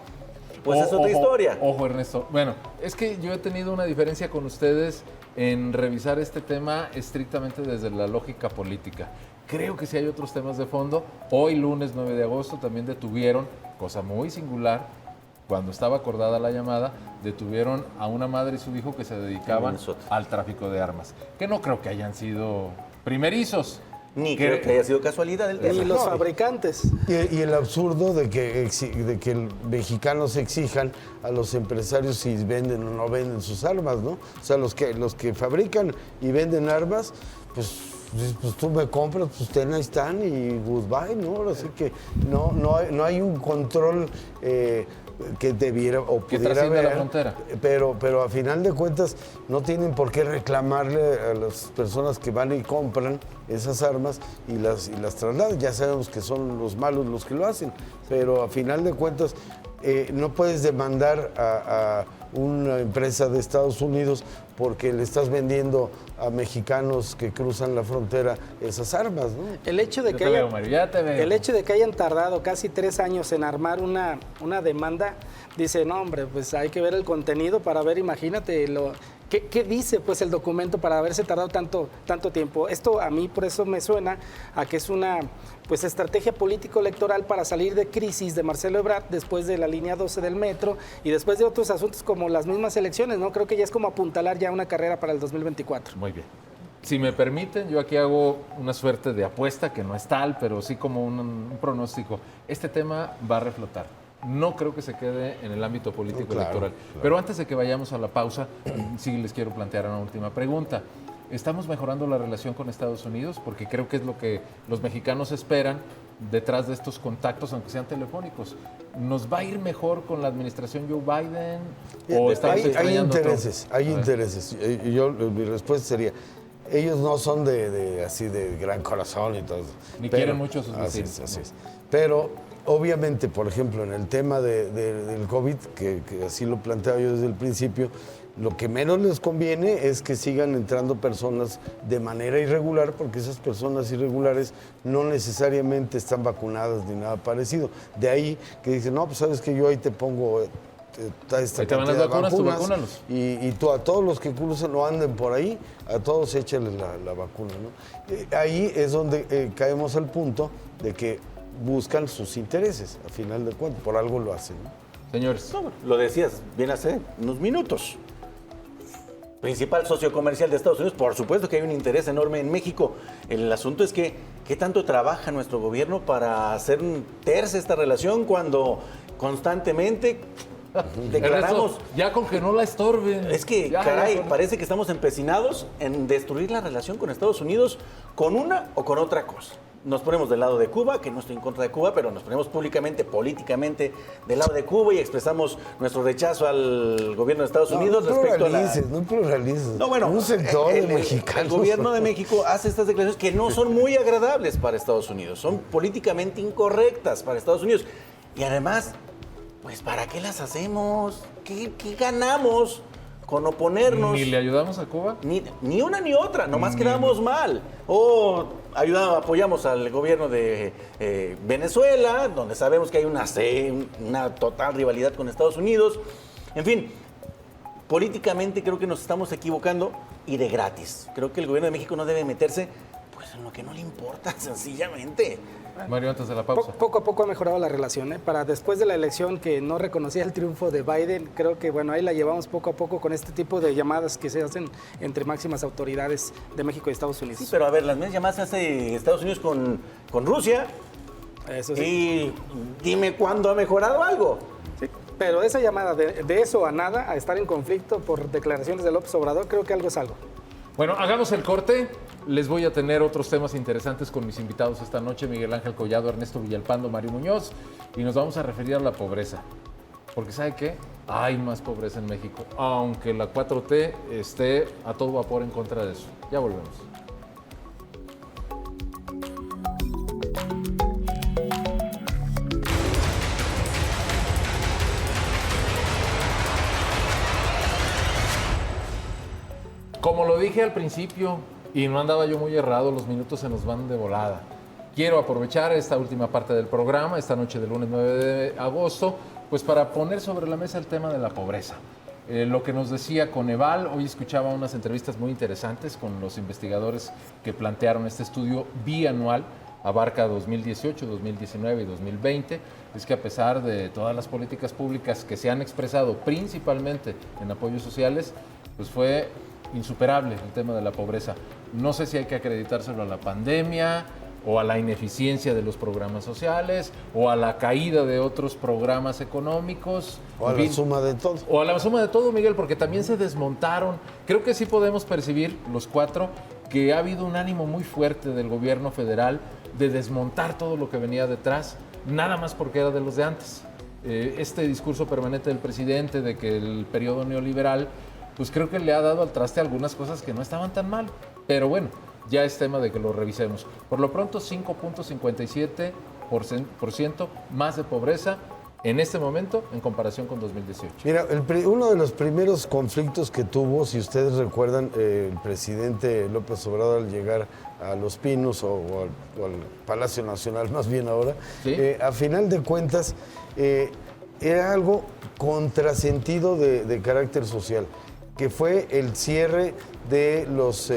Speaker 3: pues es otra historia.
Speaker 1: Ojo, Ernesto. Bueno, es que yo he tenido una diferencia con ustedes en revisar este tema estrictamente desde la lógica política. Creo que sí hay otros temas de fondo. Hoy, lunes 9 de agosto, también detuvieron, cosa muy singular, cuando estaba acordada la llamada, detuvieron a una madre y su hijo que se dedicaban al tráfico de armas, que no creo que hayan sido primerizos.
Speaker 3: Ni creo que haya sido casualidad del tema.
Speaker 4: Ni los fabricantes.
Speaker 2: Y el absurdo de que mexicanos exijan a los empresarios si venden o no venden sus armas, ¿no? O sea, los que fabrican y venden armas, pues tú me compras, pues ahí están y goodbye, ¿no? Así que no hay un control que debiera o
Speaker 1: que
Speaker 2: pudiera
Speaker 1: trasciende
Speaker 2: haber,
Speaker 1: la frontera.
Speaker 2: Pero a final de cuentas no tienen por qué reclamarle a las personas que van y compran esas armas y las trasladan. Ya sabemos que son los malos los que lo hacen, pero a final de cuentas no puedes demandar a una empresa de Estados Unidos porque le estás vendiendo a mexicanos que cruzan la frontera esas armas, ¿no?
Speaker 4: El hecho de el hecho de que hayan tardado casi 3 años en armar una demanda, dice, no, hombre, pues hay que ver el contenido para ver, imagínate, ¿qué dice pues el documento para haberse tardado tanto tiempo? Esto a mí por eso me suena a que es una pues estrategia político-electoral para salir de crisis de Marcelo Ebrard después de la línea 12 del metro y después de otros asuntos como las mismas elecciones, ¿no? Creo que ya es como apuntalar ya una carrera para el 2024.
Speaker 1: Muy bien. Si me permiten, yo aquí hago una suerte de apuesta, que no es tal, pero sí como un pronóstico. Este tema va a reflotar. No creo que se quede en el ámbito político-electoral. Claro. Pero antes de que vayamos a la pausa, sí les quiero plantear una última pregunta. ¿Estamos mejorando la relación con Estados Unidos? Porque creo que es lo que los mexicanos esperan detrás de estos contactos, aunque sean telefónicos. ¿Nos va a ir mejor con la administración Joe Biden? ¿O estamos extrañando
Speaker 2: hay intereses. Mi respuesta sería, ellos no son así de gran corazón y todo.
Speaker 1: Ni quieren mucho a sus vecinos.
Speaker 2: Así es. Pero obviamente, por ejemplo, en el tema del COVID, que así lo planteaba yo desde el principio, lo que menos les conviene es que sigan entrando personas de manera irregular, porque esas personas irregulares no necesariamente están vacunadas ni nada parecido. De ahí que dicen, no, pues sabes que yo ahí te pongo esta cantidad de vacunas y tú a todos los que cruzan o anden por ahí, a todos échales la vacuna, ¿no? Ahí es donde caemos al punto de que buscan sus intereses, a final de cuentas, por algo lo hacen, ¿no?
Speaker 1: Señores.
Speaker 3: No, lo decías bien hace unos minutos. Principal socio comercial de Estados Unidos, por supuesto que hay un interés enorme en México. El asunto es que, ¿qué tanto trabaja nuestro gobierno para hacer tersa esta relación cuando constantemente declaramos...
Speaker 1: Ya con que no la estorben.
Speaker 3: Es que, parece que estamos empecinados en destruir la relación con Estados Unidos con una o con otra cosa. Nos ponemos del lado de Cuba, que no estoy en contra de Cuba, pero nos ponemos públicamente, políticamente del lado de Cuba y expresamos nuestro rechazo al gobierno de Estados Unidos respecto a la...
Speaker 2: No pluralices.
Speaker 3: No, bueno,
Speaker 2: un sector de mexicanos.
Speaker 3: El gobierno de México hace estas declaraciones que no son muy agradables para Estados Unidos, son políticamente incorrectas para Estados Unidos. Y además, pues, ¿para qué las hacemos? ¿Qué ganamos con oponernos?
Speaker 1: ¿Ni le ayudamos a Cuba?
Speaker 3: Ni una ni otra, nomás quedamos mal. O apoyamos al gobierno de Venezuela, donde sabemos que hay una total rivalidad con Estados Unidos. En fin, políticamente creo que nos estamos equivocando y de gratis. Creo que el gobierno de México no debe meterse Pues en lo que no le importa, sencillamente.
Speaker 1: Mario, antes de la pausa.
Speaker 4: Poco a poco ha mejorado la relación, ¿eh? Para después de la elección que no reconocía el triunfo de Biden, creo que bueno, ahí la llevamos poco a poco con este tipo de llamadas que se hacen entre máximas autoridades de México y Estados Unidos.
Speaker 3: Sí, pero a ver, las mismas llamadas se hace Estados Unidos con Rusia.
Speaker 4: Eso sí.
Speaker 3: Y dime cuándo ha mejorado algo.
Speaker 4: Sí, pero esa llamada de eso a nada, a estar en conflicto por declaraciones de López Obrador, creo que algo es algo.
Speaker 1: Bueno, hagamos el corte. Les voy a tener otros temas interesantes con mis invitados esta noche, Miguel Ángel Collado, Ernesto Villalpando, Mario Muñoz, y nos vamos a referir a la pobreza. Porque ¿sabe qué? Hay más pobreza en México, aunque la 4T esté a todo vapor en contra de eso. Ya volvemos. Como lo dije al principio, y no andaba yo muy errado, los minutos se nos van de volada. Quiero aprovechar esta última parte del programa, esta noche del lunes 9 de agosto, pues para poner sobre la mesa el tema de la pobreza. Lo que nos decía Coneval, hoy escuchaba unas entrevistas muy interesantes con los investigadores que plantearon este estudio bianual, abarca 2018, 2019 y 2020, es que a pesar de todas las políticas públicas que se han expresado principalmente en apoyos sociales, pues fue insuperable el tema de la pobreza. No sé si hay que acreditárselo a la pandemia o a la ineficiencia de los programas sociales o a la caída de otros programas económicos.
Speaker 2: O a la suma de todo.
Speaker 1: O a la suma de todo, Miguel, porque también se desmontaron. Creo que sí podemos percibir, los cuatro, que ha habido un ánimo muy fuerte del gobierno federal de desmontar todo lo que venía detrás, nada más porque era de los de antes. Este discurso permanente del presidente de que el periodo neoliberal, pues creo que le ha dado al traste algunas cosas que no estaban tan mal. Pero bueno, ya es tema de que lo revisemos. Por lo pronto, 5.57% más de pobreza en este momento en comparación con 2018.
Speaker 2: Mira, uno de los primeros conflictos que tuvo, si ustedes recuerdan, el presidente López Obrador al llegar a Los Pinos o al Palacio Nacional, más bien ahora,
Speaker 1: ¿Sí?
Speaker 2: A final de cuentas, era algo contrasentido de carácter social, que fue el cierre de los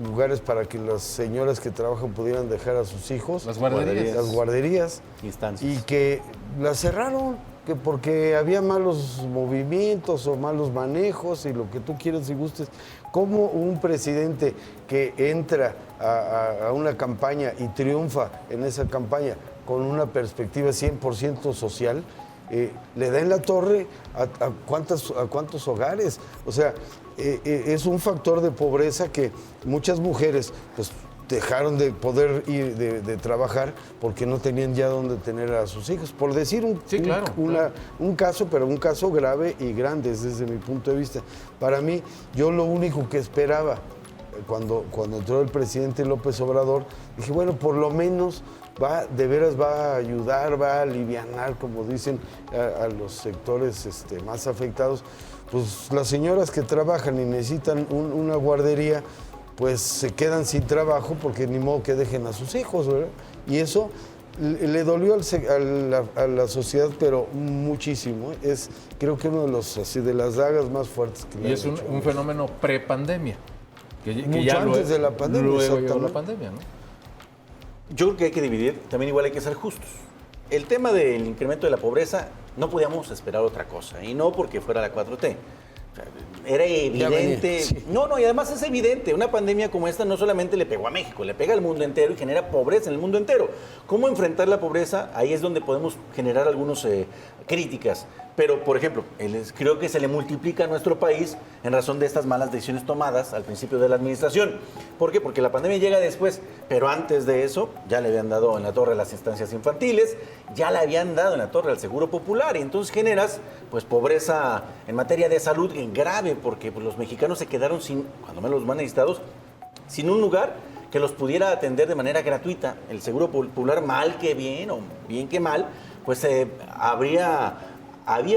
Speaker 2: lugares para que las señoras que trabajan pudieran dejar a sus hijos.
Speaker 1: Las guarderías.
Speaker 2: Las guarderías.
Speaker 3: Instancias.
Speaker 2: Y que las cerraron, que porque había malos movimientos o malos manejos y lo que tú quieras y gustes. ¿Cómo un presidente que entra a una campaña y triunfa en esa campaña con una perspectiva 100% social, le da en la torre a cuántos hogares? O sea, es un factor de pobreza que muchas mujeres pues dejaron de poder ir de trabajar porque no tenían ya dónde tener a sus hijos. Por decir un caso, pero un caso grave y grande desde mi punto de vista. Para mí, yo lo único que esperaba cuando entró el presidente López Obrador, dije, bueno, por lo menos de veras va a ayudar, va a alivianar, como dicen, a los sectores más afectados. Pues las señoras que trabajan y necesitan una guardería, pues se quedan sin trabajo porque ni modo que dejen a sus hijos, ¿verdad? Y eso le dolió a la sociedad, pero muchísimo. Es, creo que uno de de las dagas más fuertes que le
Speaker 1: Y es un fenómeno pre-pandemia.
Speaker 2: Mucho ya antes de la pandemia,
Speaker 1: luego llegó la pandemia, ¿no?
Speaker 3: Yo creo que hay que dividir, también igual hay que ser justos. El tema del incremento de la pobreza, no podíamos esperar otra cosa, y no porque fuera la 4T. O sea, era evidente. Sí. No, y además es evidente, una pandemia como esta no solamente le pegó a México, le pega al mundo entero y genera pobreza en el mundo entero. ¿Cómo enfrentar la pobreza? Ahí es donde podemos generar algunas críticas. Pero, por ejemplo, creo que se le multiplica a nuestro país en razón de estas malas decisiones tomadas al principio de la administración. ¿Por qué? Porque la pandemia llega después, pero antes de eso ya le habían dado en la torre a las instancias infantiles, ya le habían dado en la torre al Seguro Popular, y entonces generas pues pobreza en materia de salud grave, porque pues, los mexicanos se quedaron sin, cuando menos los más necesitados, sin un lugar que los pudiera atender de manera gratuita. El Seguro Popular, mal que bien o bien que mal, pues había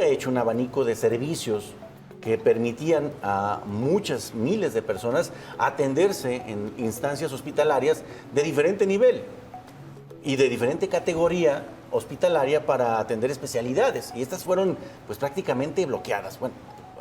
Speaker 3: hecho un abanico de servicios que permitían a muchas miles de personas atenderse en instancias hospitalarias de diferente nivel y de diferente categoría hospitalaria para atender especialidades. Y estas fueron pues prácticamente bloqueadas. Bueno,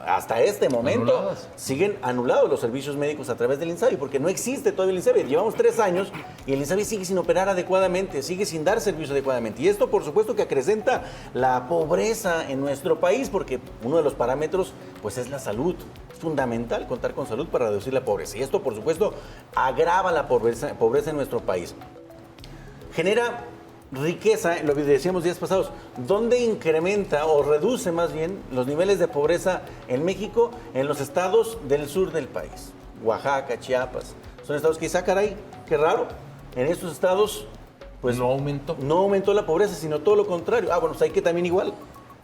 Speaker 3: hasta este momento
Speaker 1: Anuladas.
Speaker 3: siguen anulados los servicios médicos a través del INSABI, porque no existe todavía el INSABI. Llevamos 3 años y el INSABI sigue sin operar adecuadamente, sigue sin dar servicio adecuadamente. Y esto, por supuesto, que acrecenta la pobreza en nuestro país, porque uno de los parámetros, pues, es la salud. Es fundamental contar con salud para reducir la pobreza. Y esto, por supuesto, agrava la pobreza en nuestro país. Genera riqueza, lo que decíamos días pasados, ¿dónde incrementa o reduce más bien los niveles de pobreza en México? En los estados del sur del país, Oaxaca, Chiapas. Son estados que dicen, caray, qué raro. En estos estados, pues
Speaker 1: No aumentó.
Speaker 3: no aumentó la pobreza, sino todo lo contrario. Bueno, pues hay que también igual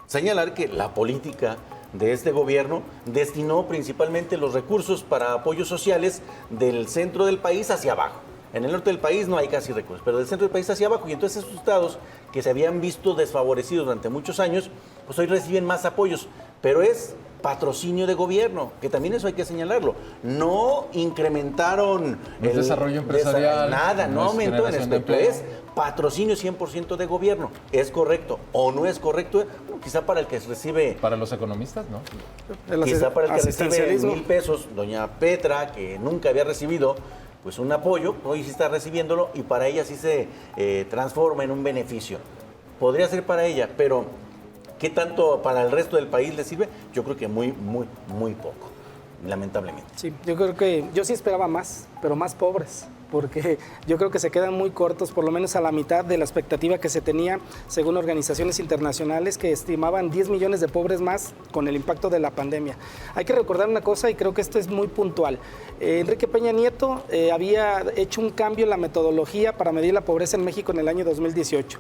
Speaker 3: señalar que la política de este gobierno destinó principalmente los recursos para apoyos sociales del centro del país hacia abajo. En el norte del país no hay casi recursos, pero del centro del país hacia abajo. Y entonces esos estados que se habían visto desfavorecidos durante muchos años, pues hoy reciben más apoyos. Pero es patrocinio de gobierno, que también eso hay que señalarlo. No incrementaron
Speaker 1: No es desarrollo empresarial,
Speaker 3: nada, no
Speaker 1: no es
Speaker 3: aumentó en
Speaker 1: generación de
Speaker 3: aspecto.
Speaker 1: empleo.
Speaker 3: Es patrocinio 100% de gobierno. ¿Es correcto o no es correcto? Bueno, quizá para el que recibe...
Speaker 1: Para los economistas, ¿no?
Speaker 3: Quizá para el que recibe
Speaker 4: asistencialismo.
Speaker 3: 1,000 pesos, doña Petra, que nunca había recibido pues un apoyo, hoy sí está recibiéndolo y para ella sí se transforma en un beneficio. Podría ser para ella, pero ¿qué tanto para el resto del país le sirve? Yo creo que muy poco, lamentablemente.
Speaker 4: Sí, yo creo que yo sí esperaba más, pero más pobres, porque yo creo que se quedan muy cortos, por lo menos a la mitad de la expectativa que se tenía, según organizaciones internacionales que estimaban 10 millones de pobres más con el impacto de la pandemia. Hay que recordar una cosa, y creo que esto es muy puntual. Enrique Peña Nieto había hecho un cambio en la metodología para medir la pobreza en México en el año 2018.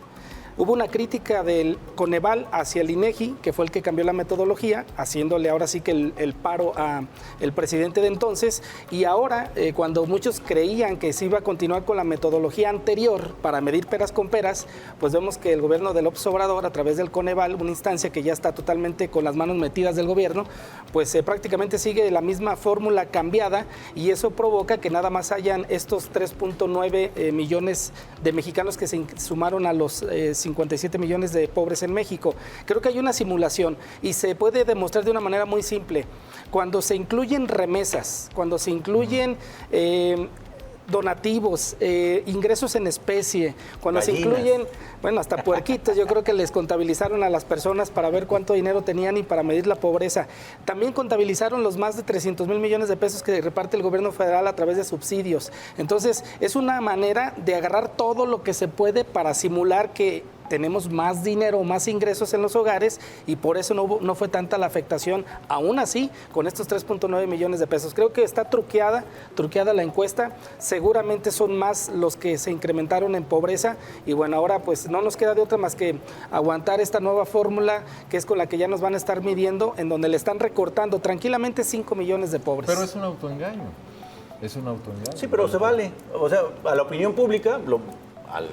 Speaker 4: Hubo una crítica del Coneval hacia el INEGI, que fue el que cambió la metodología, haciéndole ahora sí que el paro al presidente de entonces. Y ahora, cuando muchos creían que se iba a continuar con la metodología anterior para medir peras con peras, pues vemos que el gobierno de López Obrador, a través del Coneval, una instancia que ya está totalmente con las manos metidas del gobierno, pues prácticamente sigue la misma fórmula cambiada, y eso provoca que nada más hayan estos 3.9 millones de mexicanos que se sumaron a los 57 millones de pobres en México. Creo que hay una simulación y se puede demostrar de una manera muy simple. Cuando se incluyen remesas, cuando se incluyen donativos, ingresos en especie, cuando
Speaker 3: Gallinas.
Speaker 4: se incluyen, bueno, hasta puerquitos, yo creo que les contabilizaron a las personas para ver cuánto dinero tenían y para medir la pobreza. También contabilizaron los más de 300,000 millones de pesos que reparte el gobierno federal a través de subsidios. Entonces, es una manera de agarrar todo lo que se puede para simular que tenemos más dinero, más ingresos en los hogares, y por eso no fue tanta la afectación, aún así, con estos 3.9 millones de pesos. Creo que está truqueada la encuesta, seguramente son más los que se incrementaron en pobreza, y bueno, ahora pues no nos queda de otra más que aguantar esta nueva fórmula, que es con la que ya nos van a estar midiendo, en donde le están recortando tranquilamente 5 millones de pobres.
Speaker 1: Pero es un autoengaño. Es un autoengaño.
Speaker 3: Sí, pero se vale. O sea, a la opinión pública, al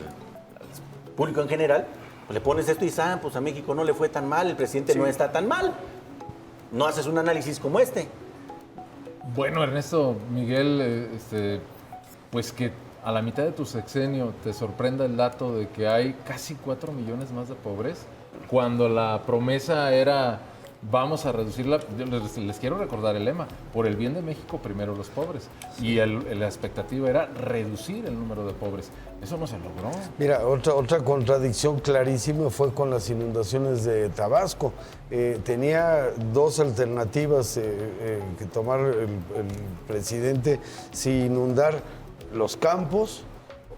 Speaker 3: público en general, pues le pones esto y dices, pues a México no le fue tan mal, el presidente no está tan mal. No haces un análisis como este.
Speaker 1: Bueno, Ernesto, Miguel, pues que a la mitad de tu sexenio te sorprenda el dato de que hay casi 4 millones más de pobres, cuando la promesa era vamos a reducirla. Yo les quiero recordar el lema: por el bien de México, primero los pobres. Y la expectativa era reducir el número de pobres. Eso no se logró.
Speaker 2: Mira, otra contradicción clarísima fue con las inundaciones de Tabasco. Tenía dos alternativas que tomar el presidente: si inundar los campos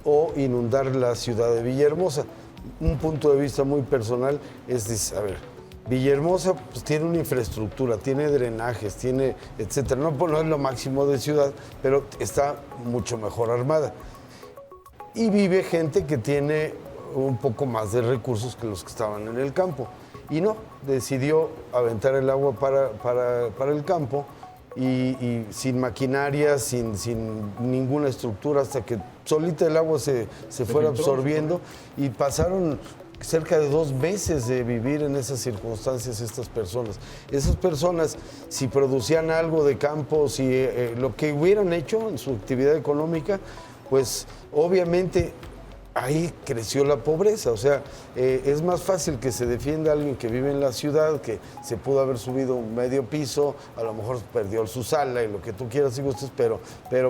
Speaker 2: o inundar la ciudad de Villahermosa. Un punto de vista muy personal es, a ver, Villahermosa pues, tiene una infraestructura, tiene drenajes, tiene etcétera. No es lo máximo de ciudad, pero está mucho mejor armada. Y vive gente que tiene un poco más de recursos que los que estaban en el campo. Y no, decidió aventar el agua para el campo y sin maquinaria, sin ninguna estructura, hasta que solita el agua se fuera absorbiendo, y pasaron cerca de 2 meses de vivir en esas circunstancias estas personas. Esas personas, si producían algo de campo, si lo que hubieran hecho en su actividad económica, pues obviamente ahí creció la pobreza. O sea, es más fácil que se defienda a alguien que vive en la ciudad, que se pudo haber subido un medio piso, a lo mejor perdió su sala y lo que tú quieras y gustes, pero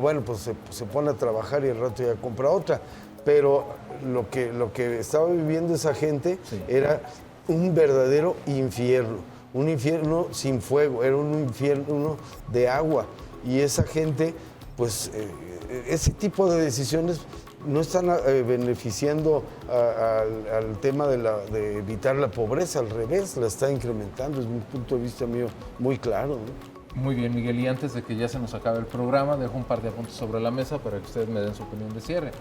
Speaker 2: bueno, pues se pone a trabajar y al rato ya compra otra. Pero lo que estaba viviendo esa gente era un verdadero infierno, un infierno sin fuego, era un infierno de agua. Y esa gente, pues, ese tipo de decisiones no están beneficiando al tema de evitar la pobreza, al revés, la está incrementando, es mi punto de vista mío muy claro, ¿no?
Speaker 1: Muy bien, Miguel, y antes de que ya se nos acabe el programa, dejo un par de apuntes sobre la mesa para que ustedes me den su opinión de cierre.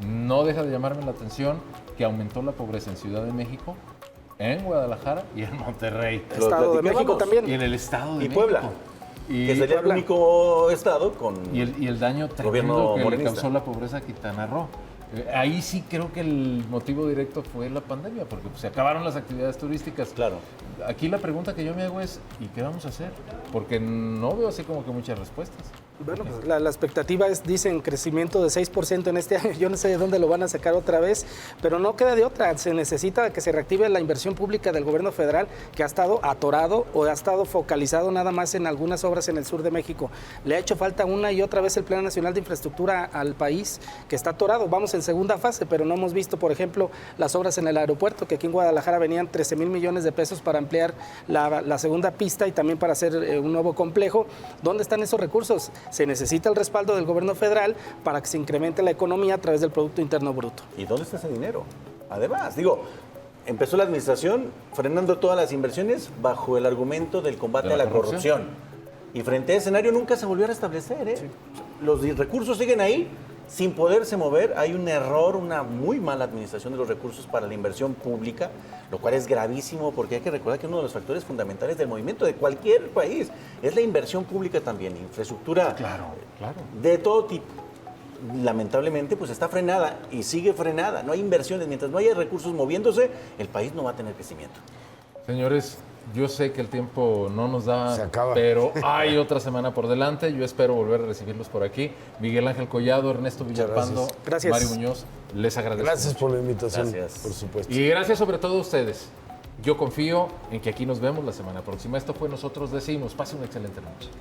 Speaker 1: No deja de llamarme la atención que aumentó la pobreza en Ciudad de México, en Guadalajara y en Monterrey.
Speaker 4: Estado de México también.
Speaker 1: Y en el Estado de
Speaker 3: Y
Speaker 1: México.
Speaker 3: Puebla.
Speaker 1: Y
Speaker 3: Que sería el único estado con
Speaker 1: y el daño tremendo
Speaker 3: gobierno
Speaker 1: que le
Speaker 3: morenista.
Speaker 1: causó la pobreza a Quintana Roo. Ahí sí creo que el motivo directo fue la pandemia, porque pues, se acabaron las actividades turísticas.
Speaker 3: Claro.
Speaker 1: Aquí la pregunta que yo me hago es, ¿y qué vamos a hacer? Porque no veo así como que muchas respuestas.
Speaker 4: Bueno, pues la expectativa es, dicen, crecimiento de 6% en este año. Yo no sé de dónde lo van a sacar otra vez, pero no queda de otra. Se necesita que se reactive la inversión pública del gobierno federal, que ha estado atorado o ha estado focalizado nada más en algunas obras en el sur de México. Le ha hecho falta una y otra vez el Plan Nacional de Infraestructura al país, que está atorado. Vamos en segunda fase, pero no hemos visto, por ejemplo, las obras en el aeropuerto, que aquí en Guadalajara venían 13,000 millones de pesos para ampliar la segunda pista y también para hacer un nuevo complejo. ¿Dónde están esos recursos? Se necesita el respaldo del gobierno federal para que se incremente la economía a través del Producto Interno Bruto.
Speaker 3: ¿Y dónde está ese dinero? Además, empezó la administración frenando todas las inversiones bajo el argumento del combate a la corrupción. Y frente a ese escenario nunca se volvió a restablecer. Sí. Los recursos siguen ahí sin poderse mover. Hay un error, una muy mala administración de los recursos para la inversión pública, lo cual es gravísimo porque hay que recordar que uno de los factores fundamentales del movimiento de cualquier país es la inversión pública también, infraestructura de todo tipo. Lamentablemente pues está frenada y sigue frenada, no hay inversiones, mientras no haya recursos moviéndose, el país no va a tener crecimiento.
Speaker 1: Señores, yo sé que el tiempo no nos da,
Speaker 2: Se acaba.
Speaker 1: pero hay otra semana por delante. Yo espero volver a recibirlos por aquí. Miguel Ángel Collado, Ernesto Villalpando,
Speaker 4: gracias.
Speaker 1: Mario Muñoz, les agradezco.
Speaker 2: Gracias por la invitación,
Speaker 3: Gracias.
Speaker 2: por supuesto.
Speaker 1: Y gracias sobre todo a ustedes. Yo confío en que aquí nos vemos la semana próxima. Esto fue Nosotros Decimos. Pase una excelente noche.